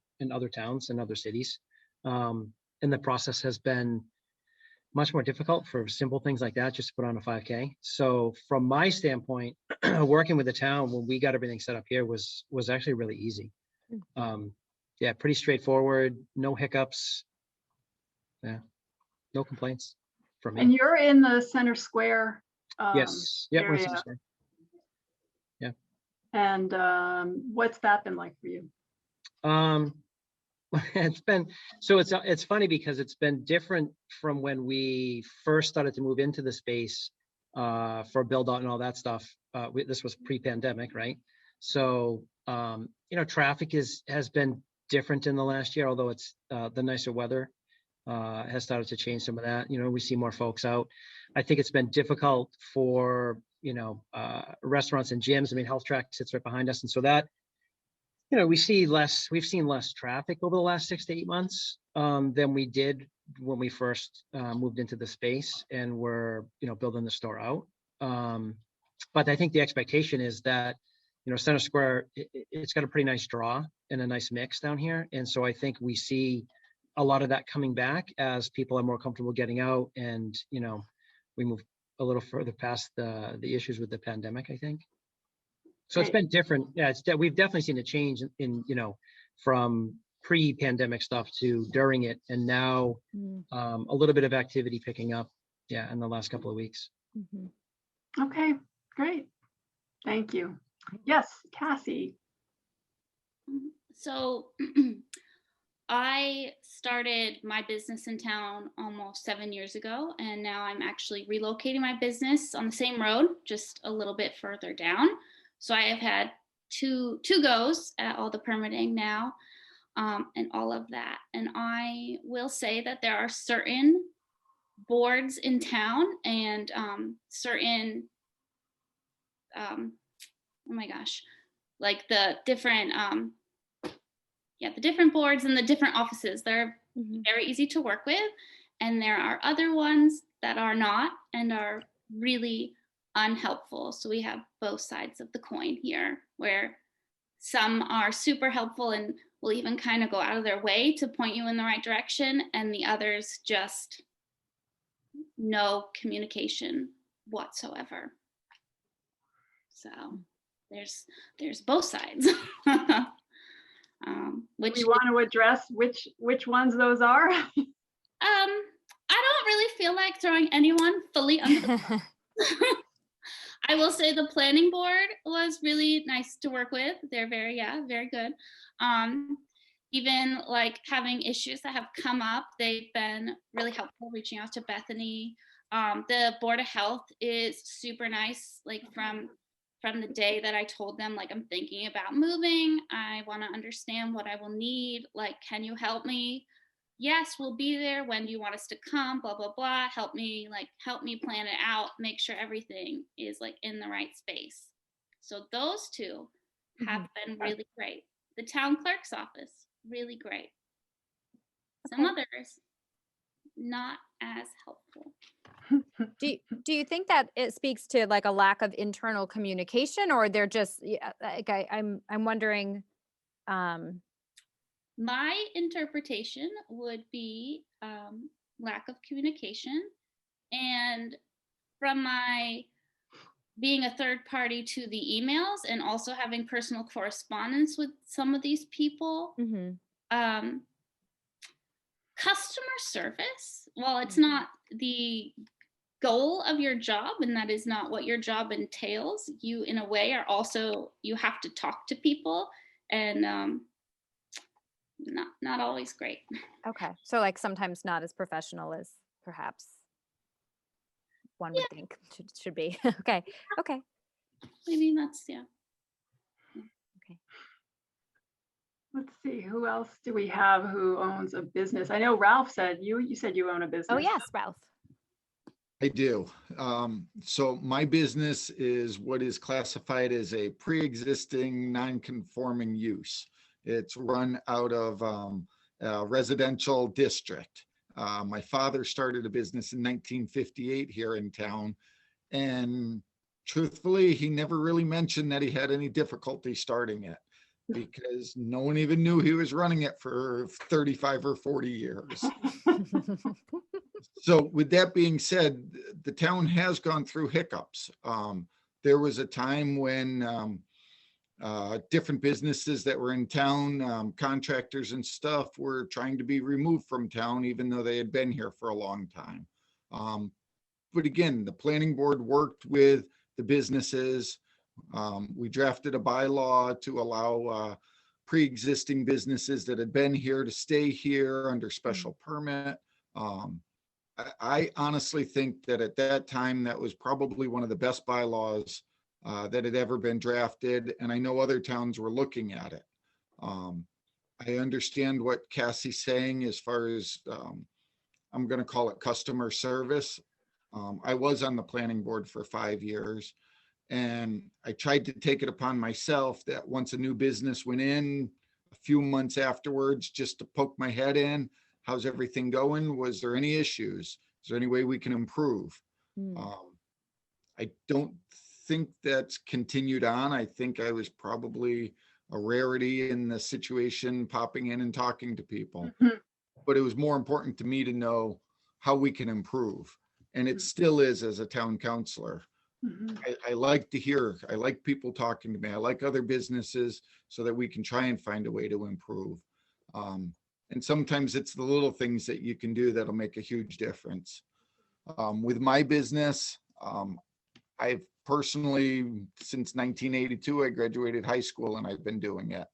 towns and other cities. And the process has been much more difficult for simple things like that, just to put on a 5K. So from my standpoint, working with the town when we got everything set up here was actually really easy. Yeah, pretty straightforward, no hiccups. Yeah, no complaints from me. And you're in the Center Square yes. Yeah, area. Yeah. And what's that been like for you? It's funny because it's been different from when we first started to move into the space. for build out and all that stuff. This was pre-pandemic, right? So, traffic has been different in the last year, although it's the nicer weather has started to change some of that. We see more folks out. I think it's been difficult for, restaurants and gyms. I mean, Health Track sits right behind us. And so that, we've seen less traffic over the last 6 to 8 months than we did when we first moved into the space and were, building the store out. But I think the expectation is that, Center Square, it's got a pretty nice draw and a nice mix down here. And so I think we see a lot of that coming back as people are more comfortable getting out and, we move a little further past the issues with the pandemic, I think. So it's been different. Yeah, we've definitely seen a change in from pre-pandemic stuff to during it, and now a little bit of activity picking up, in the last couple of weeks. Okay, great. Thank you. Yes, Cassie. So I started my business in town almost 7 years ago, and now I'm actually relocating my business on the same road, just a little bit further down. So I have had two goes at all the permitting now, and all of that. And I will say that there are certain boards in town and certain, oh my gosh, like the different, the different boards and the different offices. They're very easy to work with. And there are other ones that are not and are really unhelpful. So we have both sides of the coin here, where some are super helpful and will even kind of go out of their way to point you in the right direction, and the others just no communication whatsoever. So there's both sides. Which we want to address which ones those are. I don't really feel like throwing anyone fully under the bus. I will say the planning board was really nice to work with. They're very good. Even like having issues that have come up, they've been really helpful reaching out to Bethany. The Board of Health is super nice. Like from the day that I told them, like, I'm thinking about moving, I want to understand what I will need. Like, can you help me? Yes, we'll be there. When do you want us to come? Blah, blah, blah. Help me plan it out, make sure everything is like in the right space. So those two have been really great. The town clerk's office, really great. Some others, not as helpful. Do you think that it speaks to like a lack of internal communication, or they're just like I'm wondering? My interpretation would be lack of communication, and from my being a third party to the emails and also having personal correspondence with some of these people, customer service, while it's not the goal of your job and that is not what your job entails, you in a way are also, you have to talk to people, and not always great. Okay, so like sometimes not as professional as perhaps one would think should be. Okay. Maybe that's Okay. Let's see, who else do we have who owns a business? I know Ralph said you said you own a business. Oh yes, Ralph. I do. So my business is what is classified as a pre-existing non-conforming use. It's run out of a residential district. My father started a business in 1958 here in town, and truthfully, he never really mentioned that he had any difficulty starting it, because no one even knew he was running it for 35 or 40 years. So with that being said, the town has gone through hiccups. There was a time when different businesses that were in town, contractors and stuff, were trying to be removed from town, even though they had been here for a long time. But again, the planning board worked with the businesses. We drafted a bylaw to allow pre-existing businesses that had been here to stay here under special permit. I honestly think that at that time, that was probably one of the best bylaws that had ever been drafted. And I know other towns were looking at it. I understand what Cassie's saying as far as, I'm going to call it customer service. I was on the planning board for 5 years, and I tried to take it upon myself that once a new business went in, a few months afterwards, just to poke my head in, how's everything going? Was there any issues? Is there any way we can improve? I don't think that's continued on. I think I was probably a rarity in the situation, popping in and talking to people. But it was more important to me to know how we can improve. And it still is as a town councilor. I like to hear, I like people talking to me. I like other businesses so that we can try and find a way to improve. And sometimes it's the little things that you can do that'll make a huge difference. With my business, I've personally, since 1982, I graduated high school and I've been doing it.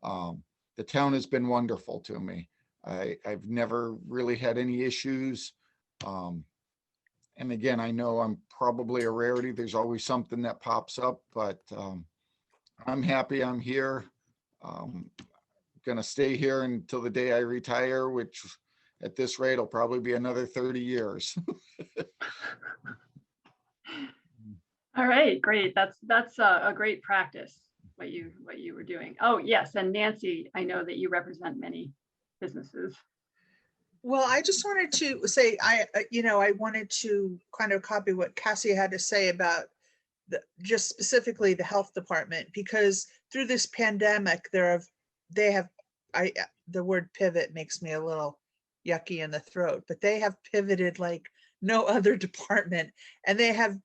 The town has been wonderful to me. I've never really had any issues. And again, I know I'm probably a rarity. There's always something that pops up, but I'm happy I'm here. Going to stay here until the day I retire, which at this rate will probably be another 30 years. All right, great. That's a great practice, what you were doing. Oh, yes, and Nancy, I know that you represent many businesses. Well, I just wanted to say, I wanted to kind of copy what Cassie had to say about just specifically the health department, because through this pandemic, the word pivot makes me a little yucky in the throat, but they have pivoted like no other department, and they have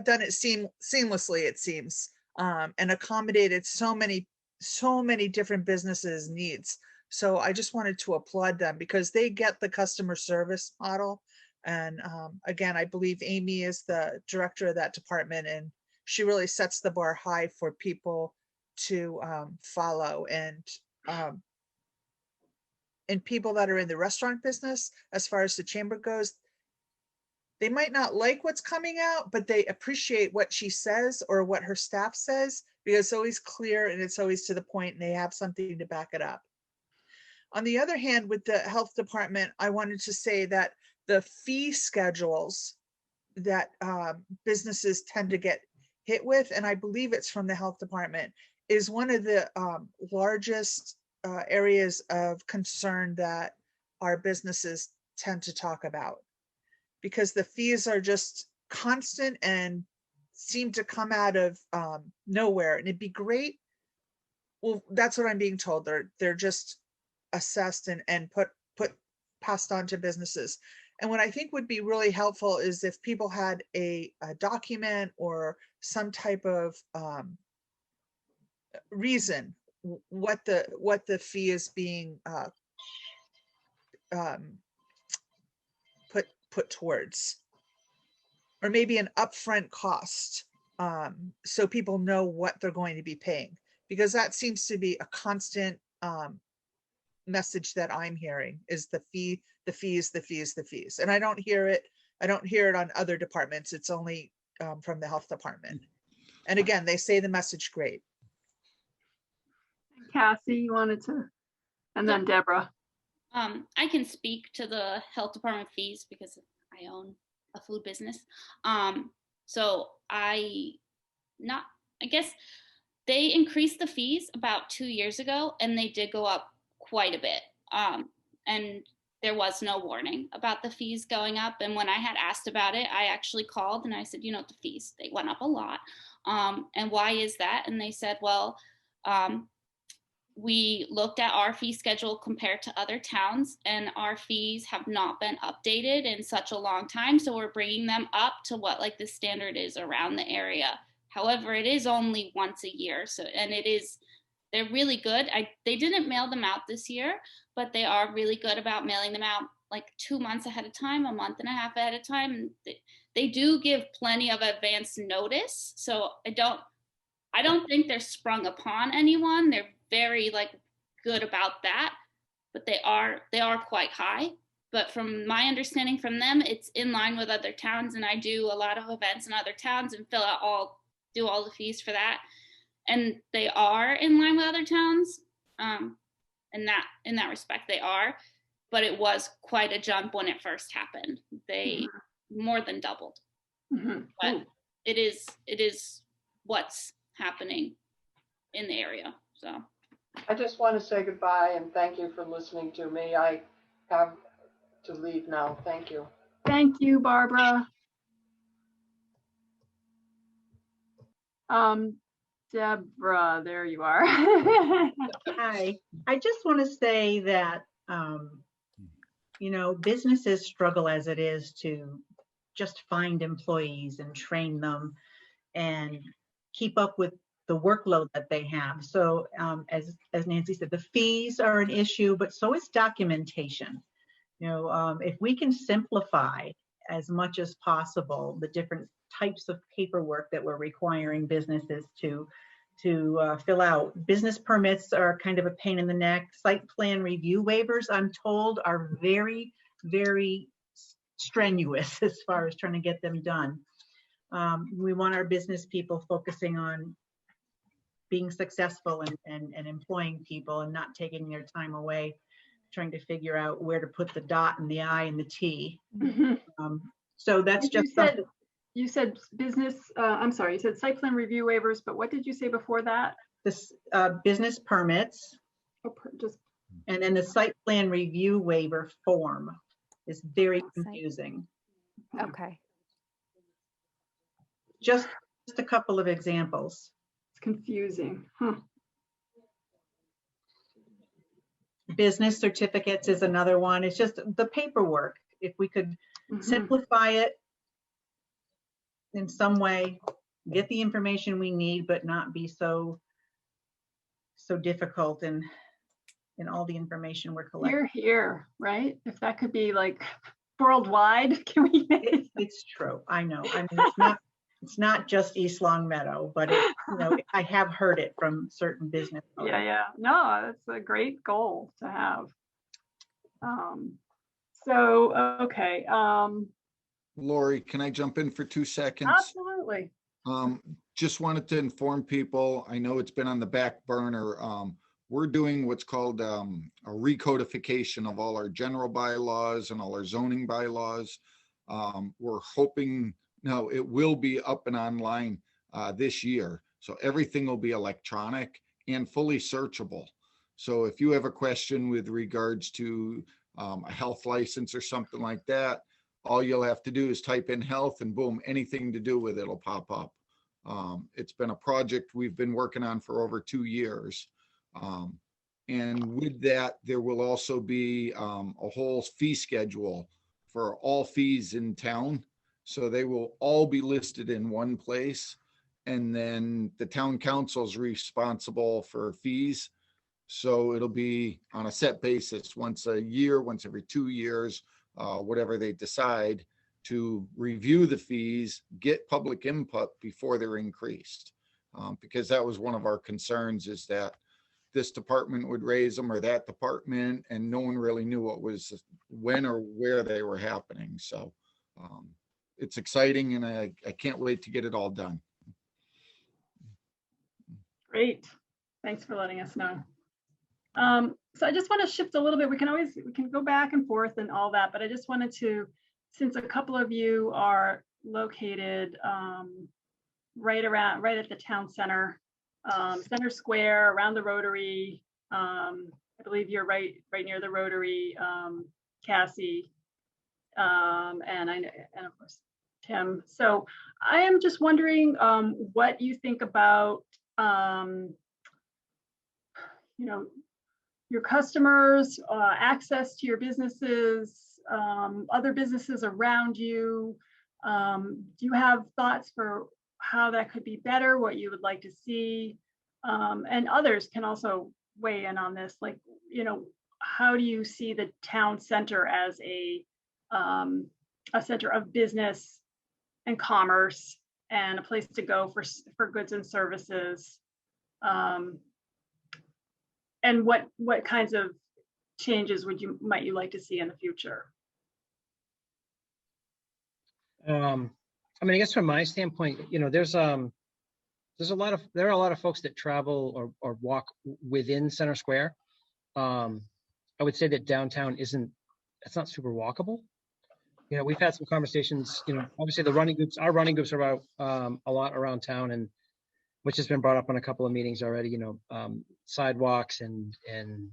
done it seamlessly, it seems, and accommodated so many different businesses' needs. So I just wanted to applaud them because they get the customer service model. And again, I believe Amy is the director of that department, and she really sets the bar high for people to follow. And people that are in the restaurant business, as far as the chamber goes, they might not like what's coming out, but they appreciate what she says or what her staff says, because it's always clear and it's always to the point and they have something to back it up. On the other hand, with the health department, I wanted to say that the fee schedules that businesses tend to get hit with, and I believe it's from the health department, is one of the largest areas of concern that our businesses tend to talk about, because the fees are just constant and seem to come out of nowhere. And it'd be great. Well, that's what I'm being told. They're just assessed and put passed on to businesses. And what I think would be really helpful is if people had a document or some type of reason what the fee is being put towards, or maybe an upfront cost, so people know what they're going to be paying, because that seems to be a constant message that I'm hearing is the fees. And I don't hear it on other departments. It's only from the health department. And again, they say the message great. Cassie, you wanted to, and then Deborah. I can speak to the health department fees because I own a food business. So I guess they increased the fees about 2 years ago, and they did go up quite a bit. And there was no warning about the fees going up. And when I had asked about it, I actually called and I said, the fees, they went up a lot. And why is that? And they said, well, we looked at our fee schedule compared to other towns, and our fees have not been updated in such a long time. So we're bringing them up to what like the standard is around the area. However, it is only once a year. So, and they're really good. They didn't mail them out this year, but they are really good about mailing them out like 2 months ahead of time, a month and a half ahead of time. They do give plenty of advance notice. So I don't think they're sprung upon anyone. They're very like good about that, but they are quite high. but from my understanding from them, it's in line with other towns, and I do a lot of events in other towns and do all the fees for that. And they are in line with other towns. In that respect, they are, but it was quite a jump when it first happened. They more than doubled. But it is what's happening in the area. So I just want to say goodbye and thank you for listening to me. I have to leave now. Thank you. Thank you, Barbara. Deborah, there you are. Hi, I just want to say that, businesses struggle as it is to just find employees and train them and keep up with the workload that they have. So as Nancy said, the fees are an issue, but so is documentation. If we can simplify as much as possible the different types of paperwork that we're requiring businesses to fill out. Business permits are kind of a pain in the neck. Site plan review waivers, I'm told, are very, very strenuous as far as trying to get them done. We want our business people focusing on being successful and employing people and not taking their time away trying to figure out where to put the dot and the I and the T. So that's just something. You said business, I'm sorry, you said site plan review waivers, but what did you say before that? This business permits. And then the site plan review waiver form is very confusing. Okay. Just a couple of examples. It's confusing. Business certificates is another one. It's just the paperwork. If we could simplify it in some way, get the information we need, but not be so difficult in all the information we're collecting. Here, right? If that could be like worldwide, can we? It's true. I know. I mean, it's not just East Longmeadow, but I have heard it from certain business owners. Yeah. No, that's a great goal to have. Okay. Lori, can I jump in for 2 seconds? Absolutely. Just wanted to inform people, I know it's been on the back burner. We're doing what's called a recodification of all our general bylaws and all our zoning bylaws. We're hoping, it will be up and online this year. So everything will be electronic and fully searchable. So if you have a question with regards to a health license or something like that, all you'll have to do is type in health and boom, anything to do with it will pop up. It's been a project we've been working on for over 2 years. And with that, there will also be a whole fee schedule for all fees in town. So they will all be listed in one place. And then the town council is responsible for fees. So it'll be on a set basis, once a year, once every 2 years, whatever they decide, to review the fees, get public input before they're increased. Because that was one of our concerns, is that this department would raise them or that department, and no one really knew when or where they were happening. So it's exciting, and I can't wait to get it all done. Great. Thanks for letting us know. So I just want to shift a little bit. We can go back and forth and all that, but I just wanted to, since a couple of you are located right at the town center, Center Square, around the Rotary. I believe you're right near the Rotary, Cassie, and of course Tim. So I am just wondering what you think about your customers, access to your businesses, other businesses around you. Do you have thoughts for how that could be better, what you would like to see? And others can also weigh in on this, like, how do you see the town center as a center of business and commerce and a place to go for goods and services? And what kinds of changes might you like to see in the future? I mean, I guess from my standpoint, you know, there are a lot of folks that travel or walk within Center Square. I would say that downtown it's not super walkable. You know, we've had some conversations, you know, obviously our running groups are about a lot around town, and which has been brought up on a couple of meetings already, you know, sidewalks and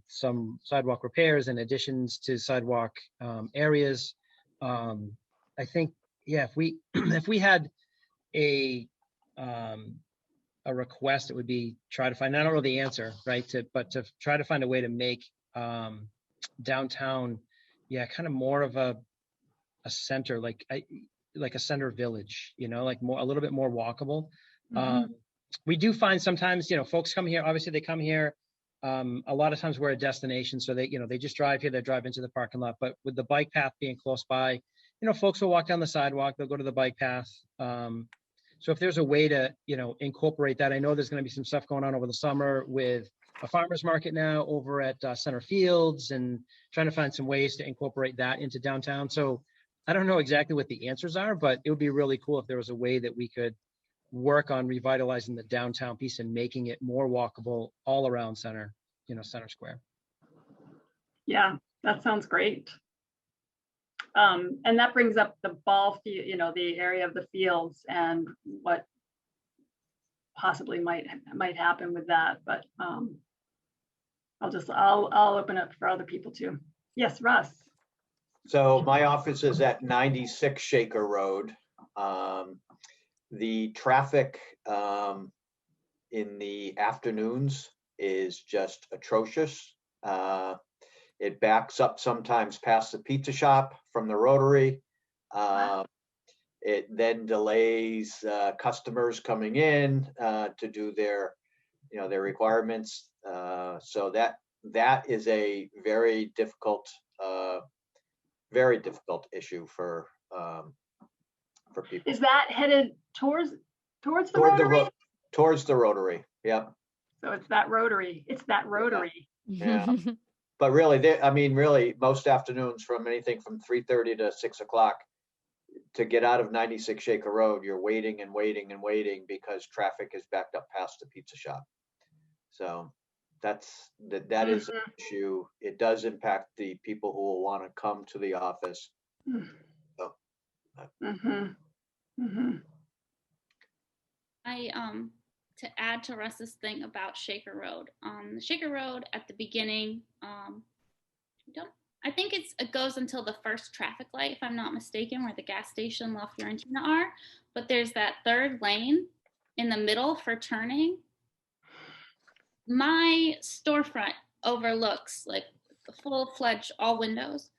some sidewalk repairs and additions to sidewalk areas. I think, yeah, if we if we had a request, it would be try to find, I don't know the answer, right, but to try to find a way to make downtown, yeah, kind of more of a center, like a center village, you know, like a little bit more walkable. We do find sometimes, you know, folks come here, obviously they come here, a lot of times we're a destination, so they, you know, they just drive here, they drive into the parking lot, but with the bike path being close by, you know, folks will walk down the sidewalk, they'll go to the bike path. So if there's a way to, you know, incorporate that, I know there's going to be some stuff going on over the summer with a farmer's market now over at Center Fields, and trying to find some ways to incorporate that into downtown. So I don't know exactly what the answers are, but it would be really cool if there was a way that we could work on revitalizing the downtown piece and making it more walkable all around Center Square. Yeah, that sounds great. And that brings up the ball field, you know, the area of the fields and what possibly might happen with that. But I'll open up for other people too. Yes, Russ. So my office is at 96 Shaker Road. The traffic in the afternoons is just atrocious. It backs up sometimes past the pizza shop from the Rotary. It then delays customers coming in to do their, you know, their requirements. So that is a very difficult issue for people. Is that headed towards the Rotary? Towards the Rotary, yep. So it's that Rotary. Yeah. But really, I mean, really, most afternoons from anything from 3:30 to 6 o'clock to get out of 96 Shaker Road, you're waiting and waiting and waiting because traffic is backed up past the pizza shop. So that is an issue. It does impact the people who will want to come to the office. So, to add to Russ's thing about Shaker Road, the Shaker Road at the beginning, I think it goes until the first traffic light, if I'm not mistaken, where the gas station, La Fiorentina are. But there's that third lane in the middle for turning. My storefront overlooks like full-fledged all windows.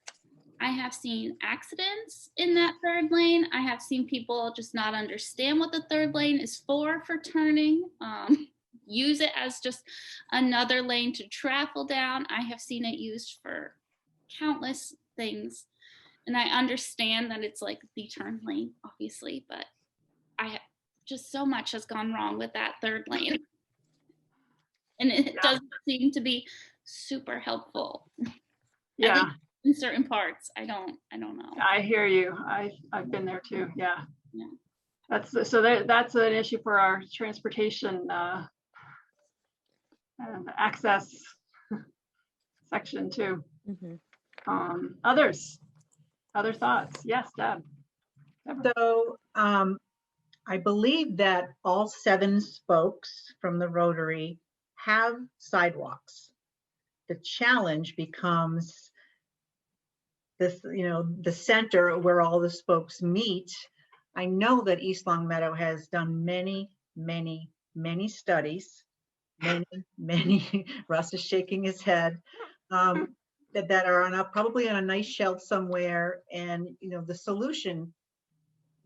I have seen accidents in that third lane. I have seen people just not understand what the third lane is for turning, use it as just another lane to travel down. I have seen it used for countless things. And I understand that it's like the turn lane, obviously, but just so much has gone wrong with that third lane. And it doesn't seem to be super helpful. Yeah. In certain parts, I don't know. I hear you. I've been there too. Yeah. That's an issue for our transportation access section too. Other thoughts? Yes, Deb. So I believe that all 7 spokes from the Rotary have sidewalks. The challenge becomes this, you know, the center where all the spokes meet. I know that East Longmeadow has done many studies, many, Russ is shaking his head, that are probably on a nice shelf somewhere. And, you know, the solution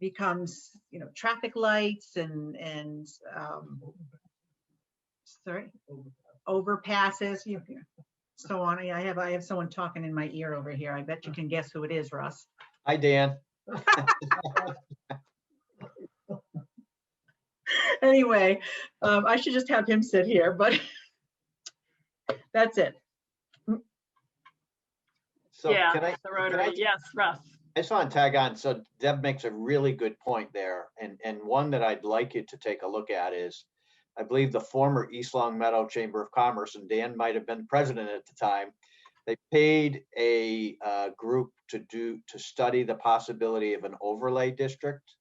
becomes, you know, traffic lights and overpasses, so on. I have someone talking in my ear over here. I bet you can guess who it is, Russ. Hi, Dan. Anyway, I should just have him sit here, but that's it. So yeah, can I, the Rotary. Yes, Russ. I just want to tag on. So Deb makes a really good point there. And one that I'd like you to take a look at is, I believe the former East Longmeadow Chamber of Commerce, and Dan might have been president at the time, they paid a group to study the possibility of an overlay district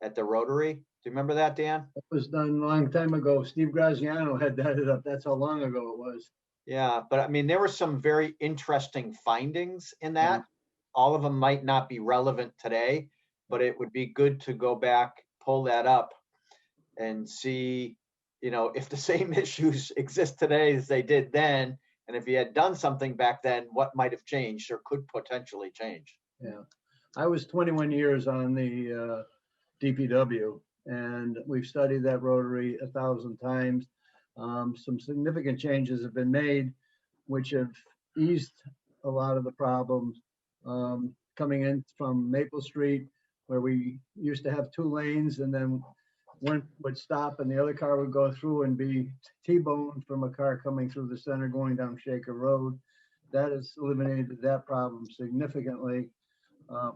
at the Rotary. Do you remember that, Dan? It was done a long time ago. Steve Graziano had that it up. That's how long ago it was. Yeah, but I mean, there were some very interesting findings in that. All of them might not be relevant today, but it would be good to go back, pull that up and see, you know, if the same issues exist today as they did then. And if you had done something back then, what might have changed or could potentially change? Yeah. I was 21 years on the DPW, and we've studied that Rotary 1,000 times. Some significant changes have been made, which have eased a lot of the problems. Coming in from Maple Street, where we used to have 2 lanes, and then one would stop and the other car would go through and be T-boned from a car coming through the center going down Shaker Road. That has eliminated that problem significantly.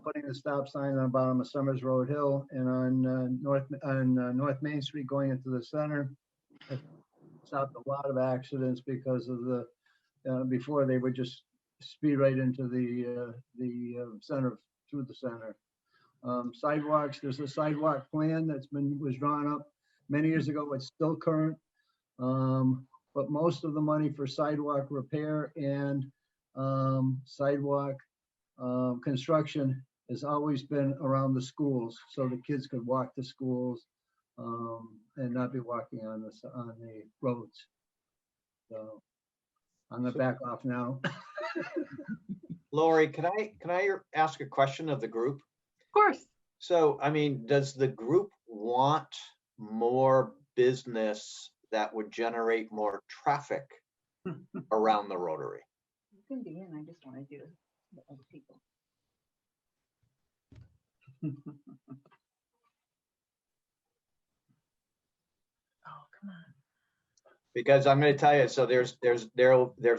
Putting the stop sign on the bottom of Summers Road Hill and on North Main Street going into the center has stopped a lot of accidents because of the before they would just speed right into the center, through the center. Sidewalks, there's a sidewalk plan was drawn up many years ago. It's still current, but most of the money for sidewalk repair and sidewalk construction has always been around the schools, so the kids could walk to schools and not be walking on the roads. So I'm gonna back off now. Lori, can I ask a question of the group? Of course. So, I mean, does the group want more business that would generate more traffic around the Rotary? You can be in, I just want to do the other people. Oh, come on. Because I'm going to tell you, so there's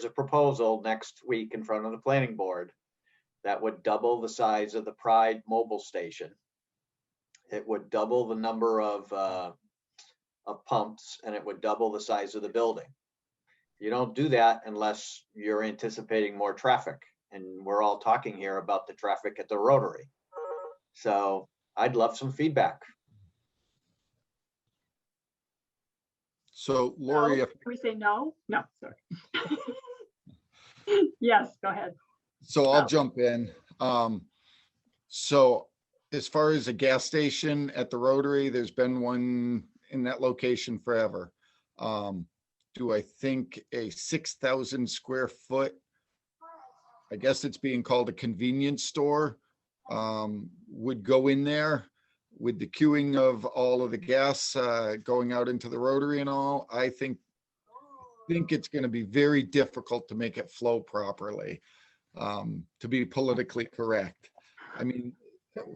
a proposal next week in front of the planning board that would double the size of the Pride mobile station. It would double the number of pumps, and it would double the size of the building. You don't do that unless you're anticipating more traffic. And we're all talking here about the traffic at the Rotary. So I'd love some feedback. So Lori, No. Can we say no? No, sorry. Yes, go ahead. so I'll jump in. So as far as a gas station at the Rotary, there's been one in that location forever. Do I think a 6,000 square foot, I guess it's being called a convenience store, would go in there with the queuing of all of the gas going out into the Rotary and all? I think it's going to be very difficult to make it flow properly, to be politically correct. I mean,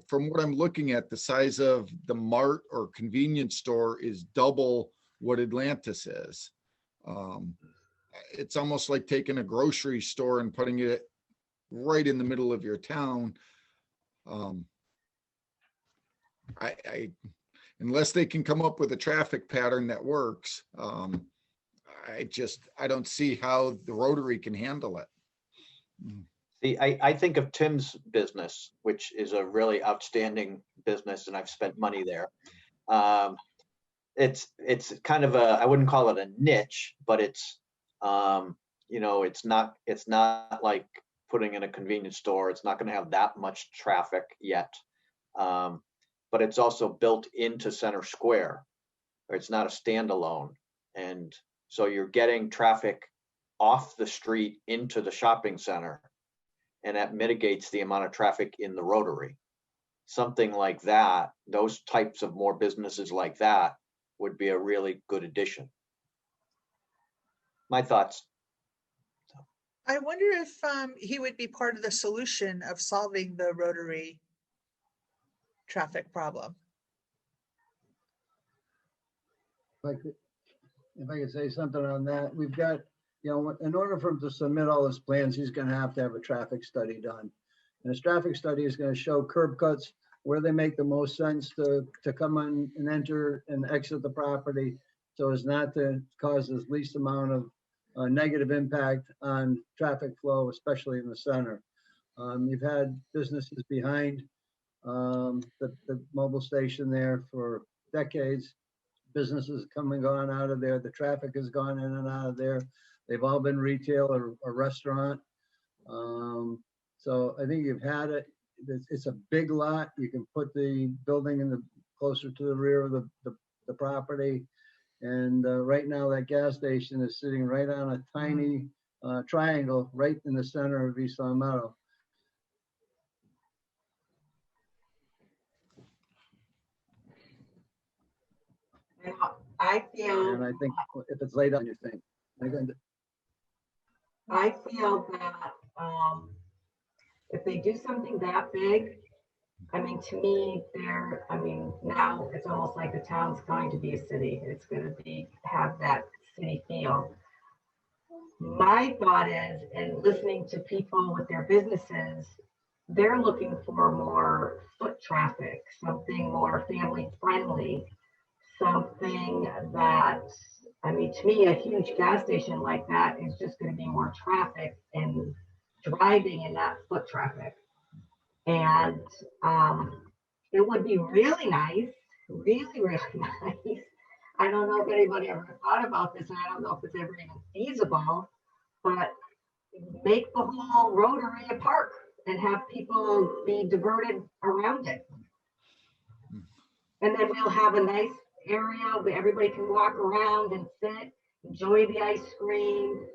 from what I'm looking at, the size of the mart or convenience store is double what Atlantis is. It's almost like taking a grocery store and putting it right in the middle of your town. Unless they can come up with a traffic pattern that works, I don't see how the Rotary can handle it. See, I think of Tim's business, which is a really outstanding business, and I've spent money there. It's kind of I wouldn't call it a niche, but it's, you know, it's not like putting in a convenience store. It's not going to have that much traffic yet. But it's also built into Center Square, or it's not a standalone. And so you're getting traffic off the street into the shopping center, and that mitigates the amount of traffic in the Rotary. Something like that, those types of more businesses like that would be a really good addition. My thoughts. I wonder if he would be part of the solution of solving the Rotary traffic problem. If I could say something on that, we've got, you know, in order for him to submit all his plans, he's going to have a traffic study done. And this traffic study is going to show curb cuts where they make the most sense to come on and enter and exit the property, so as not to cause the least amount of negative impact on traffic flow, especially in the center. You've had businesses behind the mobile station there for decades. Businesses come and gone out of there. The traffic has gone in and out of there. They've all been retail or restaurant. So I think you've had it. It's a big lot. You can put the building in the closer to the rear of the property. And right now that gas station is sitting right on a tiny triangle right in the center of East Longmeadow. I feel. And I think if it's laid on your thing, I feel that if they do something that big, I mean, to me, now it's almost like the town's going to be a city. It's going to have that city feel. My thought is, and listening to people with their businesses, they're looking for more foot traffic, something more family friendly, something that, I mean, to me, a huge gas station like that is just going to be more traffic and driving and not foot traffic. And it would be really nice, really, really nice. I don't know if anybody ever thought about this, and I don't know if it's ever even feasible, but make the whole rotary a park and have people be diverted around it. And then we'll have a nice area where everybody can walk around and sit, enjoy the ice cream,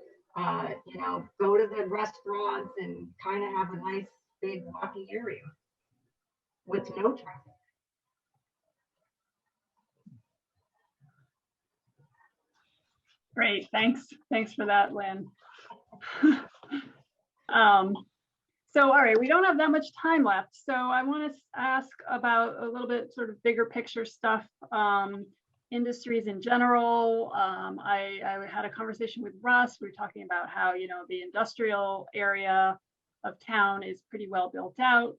go to the restaurants and kind of have a nice big walking area with no traffic. Great, thanks for that, Lynn. So, all right, we don't have that much time left. So I want to ask about a little bit sort of bigger picture stuff, industries in general. I had a conversation with Russ. We were talking about how, the industrial area of town is pretty well built out,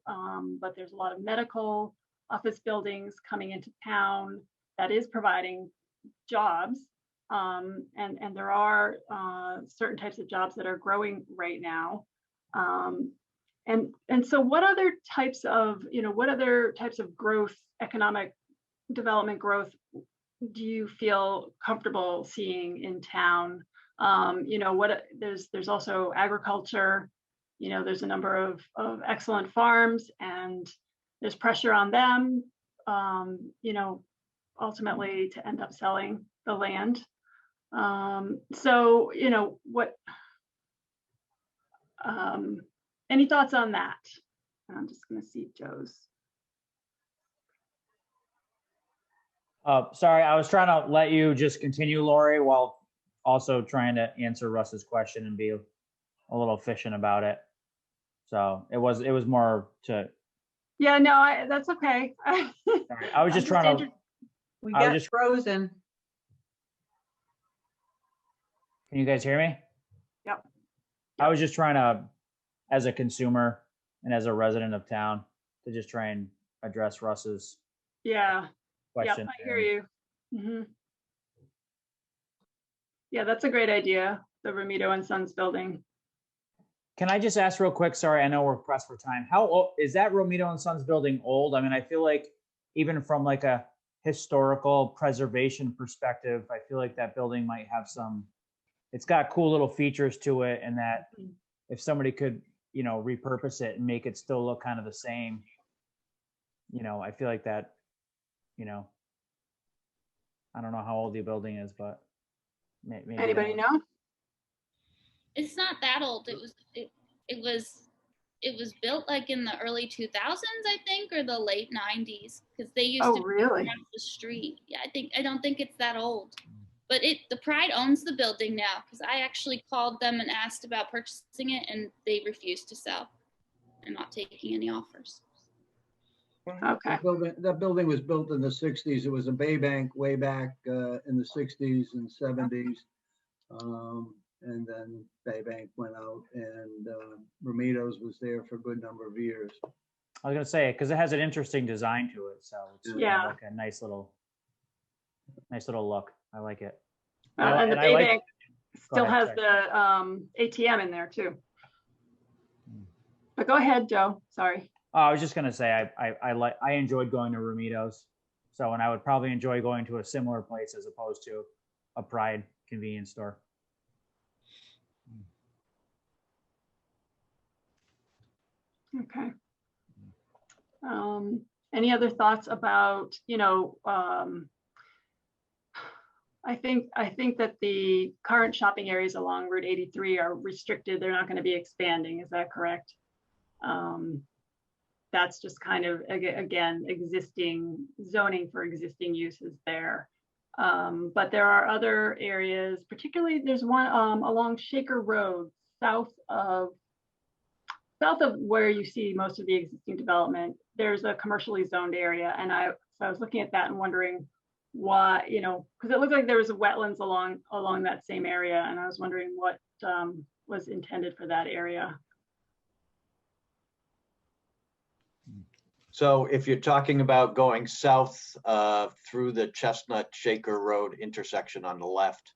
but there's a lot of medical office buildings coming into town that is providing jobs. And there are certain types of jobs that are growing right now. And so what other types of growth, economic development growth, do you feel comfortable seeing in town? There's also agriculture. There's a number of excellent farms, and there's pressure on them, ultimately to end up selling the land. Any thoughts on that? I'm just going to see Joe's. Sorry, I was trying to let you just continue, Lori, while also trying to answer Russ's question and be a little efficient about it. So it was more to. Yeah, no, that's okay. Sorry, I was just trying to. We got frozen. Can you guys hear me? Yep. I was just trying to, as a consumer and as a resident of town, to just try and address Russ's question. I hear you. Mm-hmm. Yeah, that's a great idea, the Longmeadow and Sons building. Can I just ask real quick? Sorry, I know we're pressed for time. How old is that Longmeadow and Sons building old? I mean, I feel like even from like a historical preservation perspective, I feel like that building might have some, it's got cool little features to it, and that if somebody could, repurpose it and make it still look kind of the same, I feel like that, I don't know how old the building is, but maybe. Anybody know? It's not that old. It was built like in the early 2000s, I think, or the late 90s, because they used to be across the street. Yeah, I don't think it's that old. But the Pride owns the building now, because I actually called them and asked about purchasing it, and they refused to sell. They're not taking any offers. Okay. That building was built in the 60s. It was a Bay Bank way back in the 60s and 70s. And then Baybank went out, and Longmeadow was there for a good number of years. I was gonna say, because it has an interesting design to it, so it's kind Yeah. of like a nice little look. I like it. And the I like- Baybank still ahead, has sorry. the ATM in there too. But go ahead, Joe. Sorry. Oh, I was just gonna say I enjoyed going to Longmeadow, so and I would probably enjoy going to a similar place as opposed to a Pride convenience store. Okay. Any other thoughts about, I think that the current shopping areas along Route 83 are restricted. They're not going to be expanding. Is that correct? That's just kind of, again, existing zoning for existing uses there. But there are other areas, particularly there's one along Shaker Road, south of where you see most of the existing development. There's a commercially zoned area, and I was looking at that and wondering why, because it looked like there was wetlands along that same area, and I was wondering what was intended for that area. So if you're talking about going south through the Chestnut Shaker Road intersection on the left,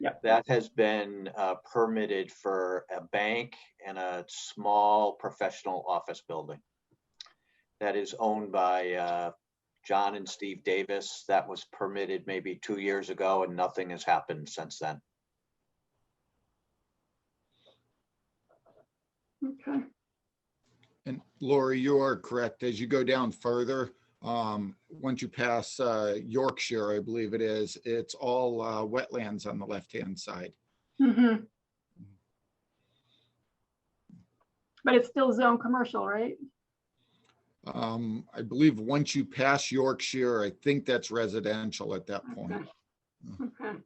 yep, that has been permitted for a bank and a small professional office building that is owned by John and Steve Davis. That was permitted maybe 2 years ago, and nothing has happened since then. Okay. And Lori, you are correct. As you go down further, once you pass Yorkshire, I believe it is, it's all wetlands on the left-hand side. Mm-hmm. But it's still zone commercial, right? I believe once you pass Yorkshire, I think that's residential at that point. Okay.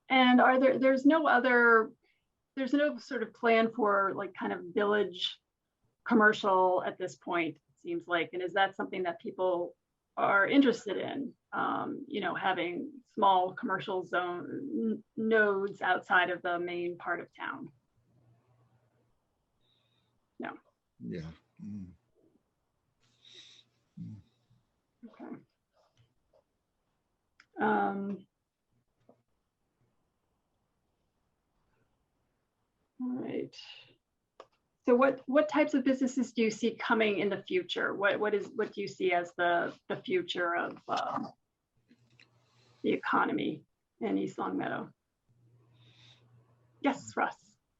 And there's no sort of plan for like kind of village commercial at this point, it seems like. And is that something that people are interested in? Having small commercial zone nodes outside of the main part of town? No. Yeah. Okay. All right. So what types of businesses do you see coming in the future? What do you see as the future of the economy in East Longmeadow? Yes, Russ.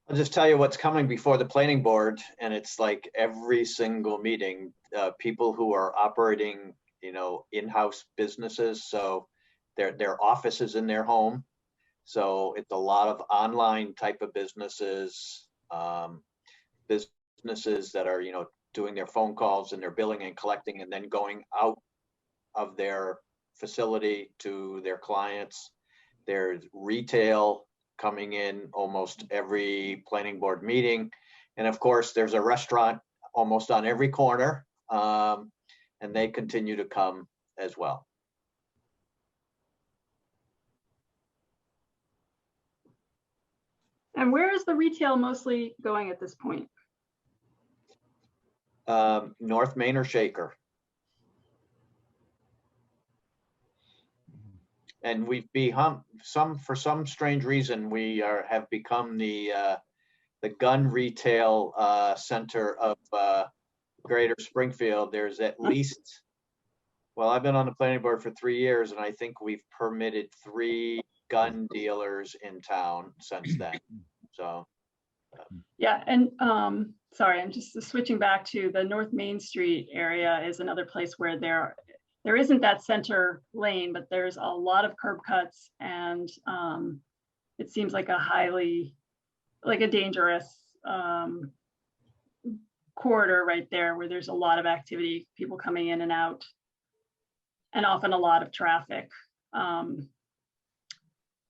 I'll just tell you what's coming before the planning board, and it's like every single meeting, people who are operating, in-house businesses. So their offices in their home. So it's a lot of online type of businesses, businesses that are, doing their phone calls and their billing and collecting, and then going out of their facility to their clients. There's retail coming in almost every planning board meeting. And of course, there's a restaurant almost on every corner, and they continue to come as well. And where is the retail mostly going at this point? North Main or Shaker. And we've become for some strange reason, we have become the gun retail center of Greater Springfield. There's at least, well, I've been on the planning board for 3 years, and I think we've permitted 3 gun dealers in town since then. So. Yeah, and sorry, I'm just switching back to the North Main Street area is another place where there isn't that center lane, but there's a lot of curb cuts, and it seems like a dangerous corridor right there where there's a lot of activity, people coming in and out, and often a lot of traffic.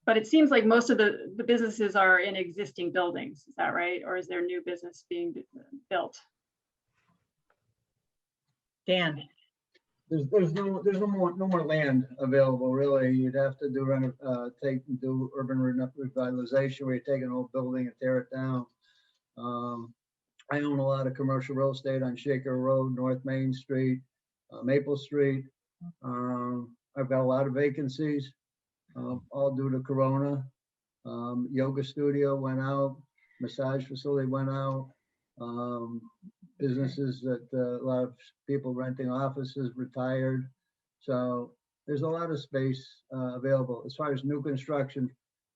But it seems like most of the businesses are in existing buildings. Is that right? Or is there new business being built? Dan. there's no more land available, really. You'd have to do urban revitalization where you take an old building and tear it down. I own a lot of commercial real estate on Shaker Road, North Main Street, Maple Street. I've got a lot of vacancies, all due to Corona. Yoga studio went out, massage facility went out. Businesses that a lot of people renting offices retired. So there's a lot of space available. As far as new construction,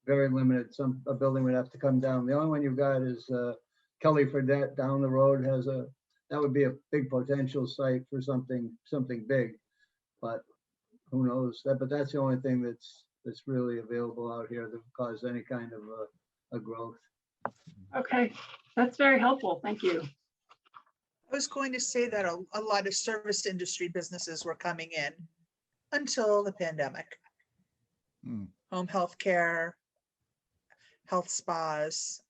very limited. A building would have to come down. The only one you've got is Kelly Fredette down the road that would be a big potential site for something big, but who knows that, but that's the only thing that's really available out here that would cause any kind of a growth. Okay, that's very helpful. Thank you. I was going to say that a lot of service industry businesses were coming in until the pandemic. Home health care, health spas,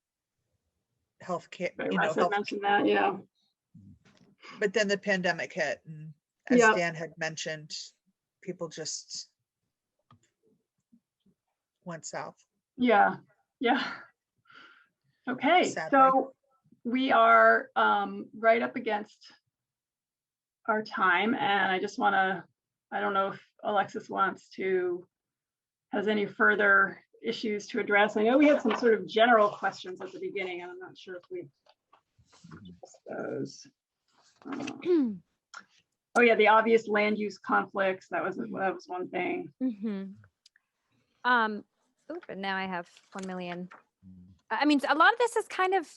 healthcare. Russ had mentioned that, yeah. But then the pandemic hit, and as Dan had mentioned, people just went south. Yeah. Okay, Sadly. so we are right up against our time, and I just want to, I don't know if Alexis has any further issues to address. I know we had some sort of general questions at the beginning, and I'm not sure if we addressed those. Oh yeah, the obvious land use conflicts. That was one thing. But now I have 1 million. I mean, a lot of this has kind of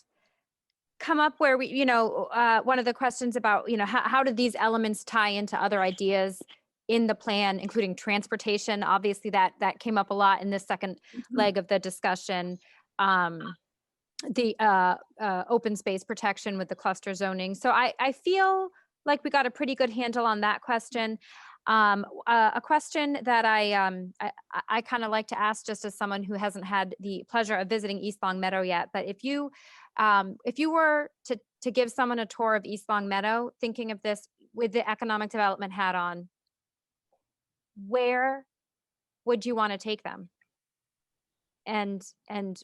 come up where we, one of the questions about, how do these elements tie into other ideas in the plan, including transportation? Obviously, that came up a lot in this second leg of the discussion. The open space protection with the cluster zoning. So I feel like we got a pretty good handle on that question. A question that I kind of like to ask, just as someone who hasn't had the pleasure of visiting East Longmeadow yet, but if you were to give someone a tour of East Longmeadow, thinking of this with the economic development hat on, where would you want to take them? And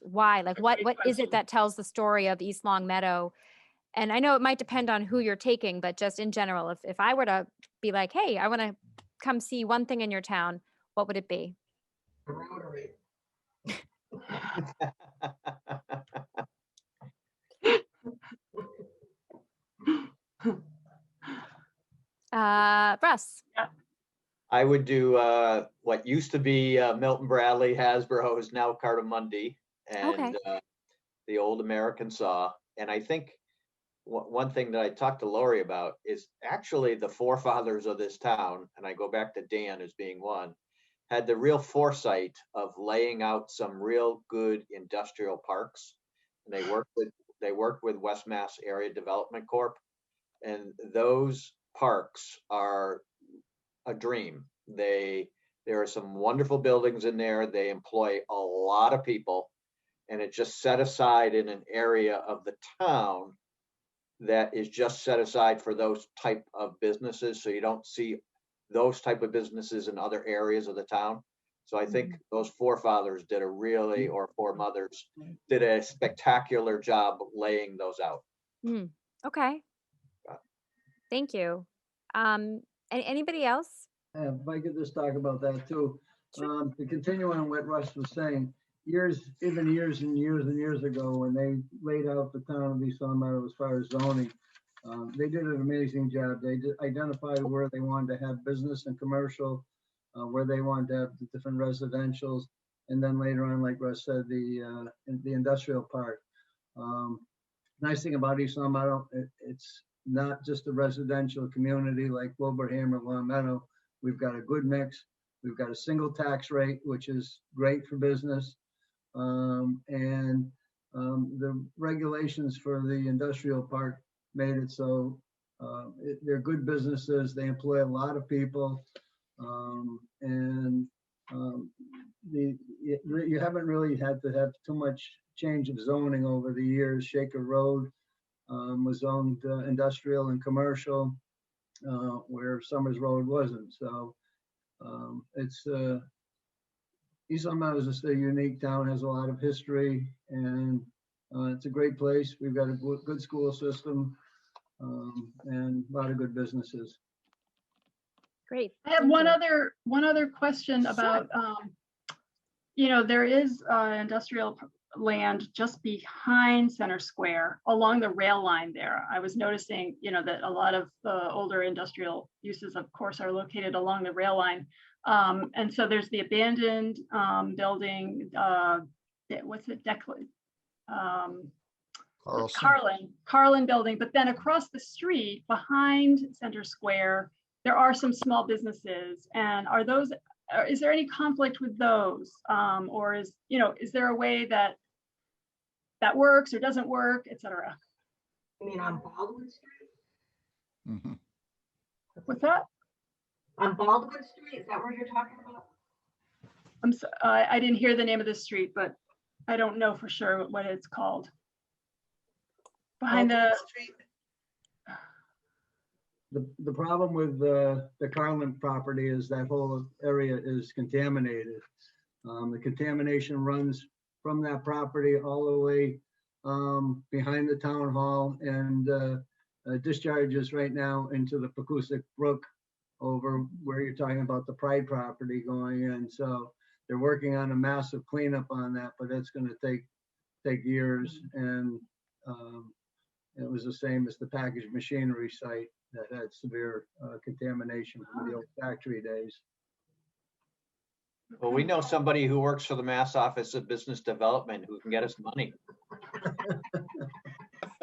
why? Like, what is it that tells the story of East Longmeadow? And I know it might depend on who you're taking, but just in general, if I were to be like, hey, I want to come see one thing in your town, what would it be? The Rotary. Russ. Yeah. I would do what used to be Milton Bradley, Hasbro, is now Cartamundi, and the old American Saw. And I think one thing that I talked to Lori about is actually the forefathers of this town, and I go back to Dan as being one, had the real foresight of laying out some real good industrial parks. And they worked with West Mass Area Development Corp. And those parks are a dream. There are some wonderful buildings in there. They employ a lot of people, and it's just set aside in an area of the town that is just set aside for those type of businesses. So you don't see those type of businesses in other areas of the town. So I think those forefathers did or foremothers did a spectacular job laying those out. Okay. Thank you. Anybody else? If I could just talk about that too. To continue on what Russ was saying, years and years ago, when they laid out the town of East Longmeadow as far as zoning, they did an amazing job. They identified where they wanted to have business and commercial, where they wanted to have the different residentials, and then later on, like Russ said, the industrial park. Nice thing about East Longmeadow, it's not just a residential community like Wilbraham or Longmeadow. We've got a good mix. We've got a single tax rate, which is great for business. And the regulations for the industrial park made it so they're good businesses. They employ a lot of people. You haven't really had to have too much change of zoning over the years. Shaker Road was zoned industrial and commercial. where Summers Road wasn't. So it's East Long Meadow is a unique town, has a lot of history, and it's a great place. We've got a good school system and a lot of good businesses. Great. I have Thank one you. other question about, you know, there is industrial land just behind Center Square along the rail line there. I was noticing, you know, that a lot of the older industrial uses, of course, are located along the rail line. And so there's the abandoned building, what's it, Carlin building, but then across the street behind Center Square, there are some small businesses. And are those, is there any conflict with those? Or is, you know, is there a way that that works or doesn't work, et cetera? You mean on Baldwin Street? Mm-hmm. What's that? On Baldwin Street, is that where you're talking about? I didn't hear the name of the street, but I don't know for sure what it's called. Behind Baldwin the Street. The problem with the Carlin property is that whole area is contaminated. The contamination runs from that property all the way behind the town hall and discharges right now into the Pacusic Brook over where you're talking about the Pride property going in. So they're working on a massive cleanup on that, but it's going to take years. And it was the same as the package machinery site that had severe contamination from the old factory days. Well, we know somebody who works for the Mass Office of Business Development who can get us money.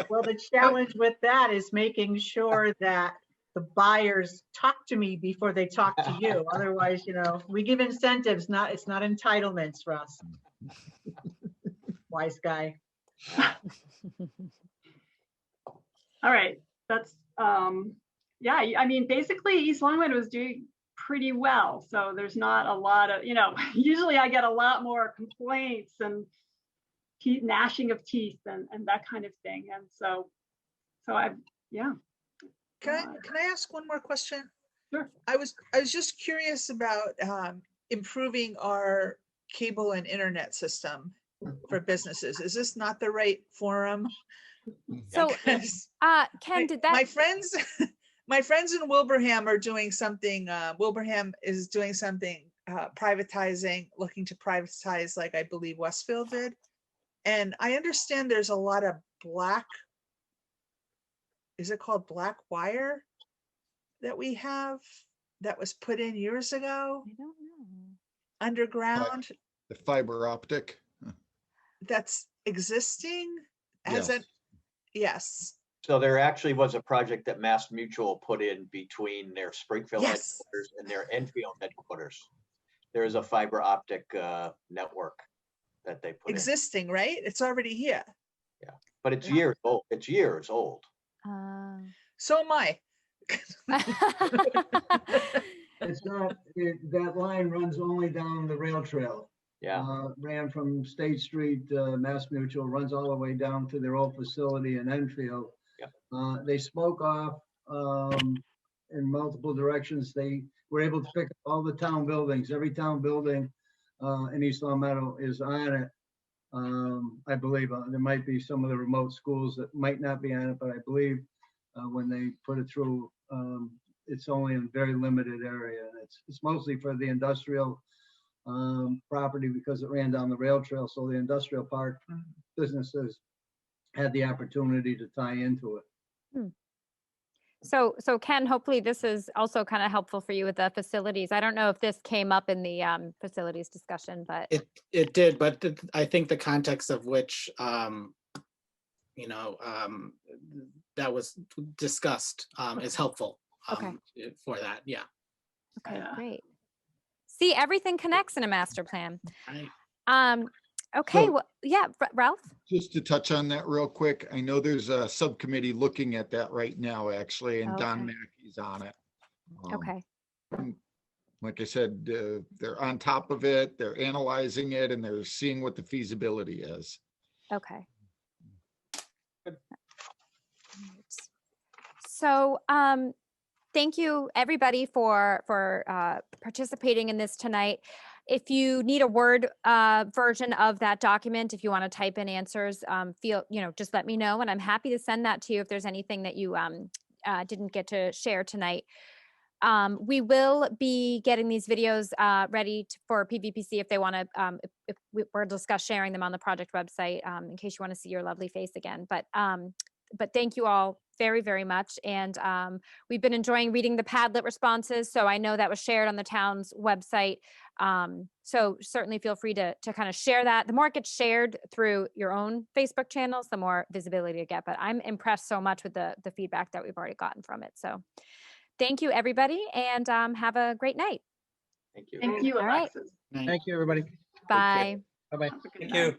Well, the challenge with that is making sure that the buyers talk to me before they talk to you. Otherwise, you know, we give incentives, it's not entitlements, Russ. Wise guy. All right, that's, yeah, I mean, basically East Longmeadow was doing pretty well. So there's not a lot of, you know, usually I get a lot more complaints and gnashing of teeth and that kind of thing. And so yeah. Can I ask one more question? Sure. I was just curious about improving our cable and internet system for businesses. Is this not the right forum? So, Ken, did that? My friends in Wilbraham are doing something. Wilbraham is doing something privatizing, looking to privatize, like I believe Westfield did. And I understand there's a lot of is it called black wire that we have that was put in years ago? I don't know. Underground. The fiber optic. That's existing? Yes. Yes. So there actually was a project that Mass Mutual put in between their Springfield Yes. headquarters and their Enfield headquarters. There is a fiber optic network that they put Existing, right? It's already here. in. Yeah, but it's years old. It's years old. So am I. It's not, that line runs only down the rail trail. Yeah. Ran from State Street, Mass Mutual, runs all the way down to their old facility in Enfield. Yep. They spoke off in multiple directions. They were able to pick up all the town buildings. Every town building in East Longmeadow is on it. I believe there might be some of the remote schools that might not be on it, but I believe when they put it through, it's only in a very limited area. It's mostly for the industrial property because it ran down the rail trail. So the industrial park businesses had the opportunity to tie into it. So Ken, hopefully this is also kind of helpful for you with the facilities. I don't know if this came up in the facilities discussion, but It did, but I think the context of which, that was discussed is helpful for that. Yeah. Okay, great. See, everything connects in a master plan. Right. Okay, So- well, yeah, Ralph? Just to touch on that real quick, I know there's a subcommittee looking at that right now, actually, and Don Okay. Mackey's on it. Okay. Like I said, they're on top of it, they're analyzing it, and they're seeing what the feasibility is. Okay. So, thank you everybody for participating in this tonight. If you need a Word version of that document, if you want to type in answers, just let me know, and I'm happy to send that to you if there's anything that you didn't get to share tonight. We will be getting these videos ready for PVPC if they want to, if we're discuss sharing them on the project website in case you want to see your lovely face again. But thank you all very, very much. And we've been enjoying reading the Padlet responses. So I know that was shared on the town's website. So certainly feel free to kind of share that. The more it gets shared through your own Facebook channels, the more visibility you get. But I'm impressed so much with the feedback that we've already gotten from it. So thank you, everybody, and have a great night. Thank you. Thank you, All right. Alexis. Night. Thank you, everybody. Bye. Bye-bye. Have a good Thank night. you.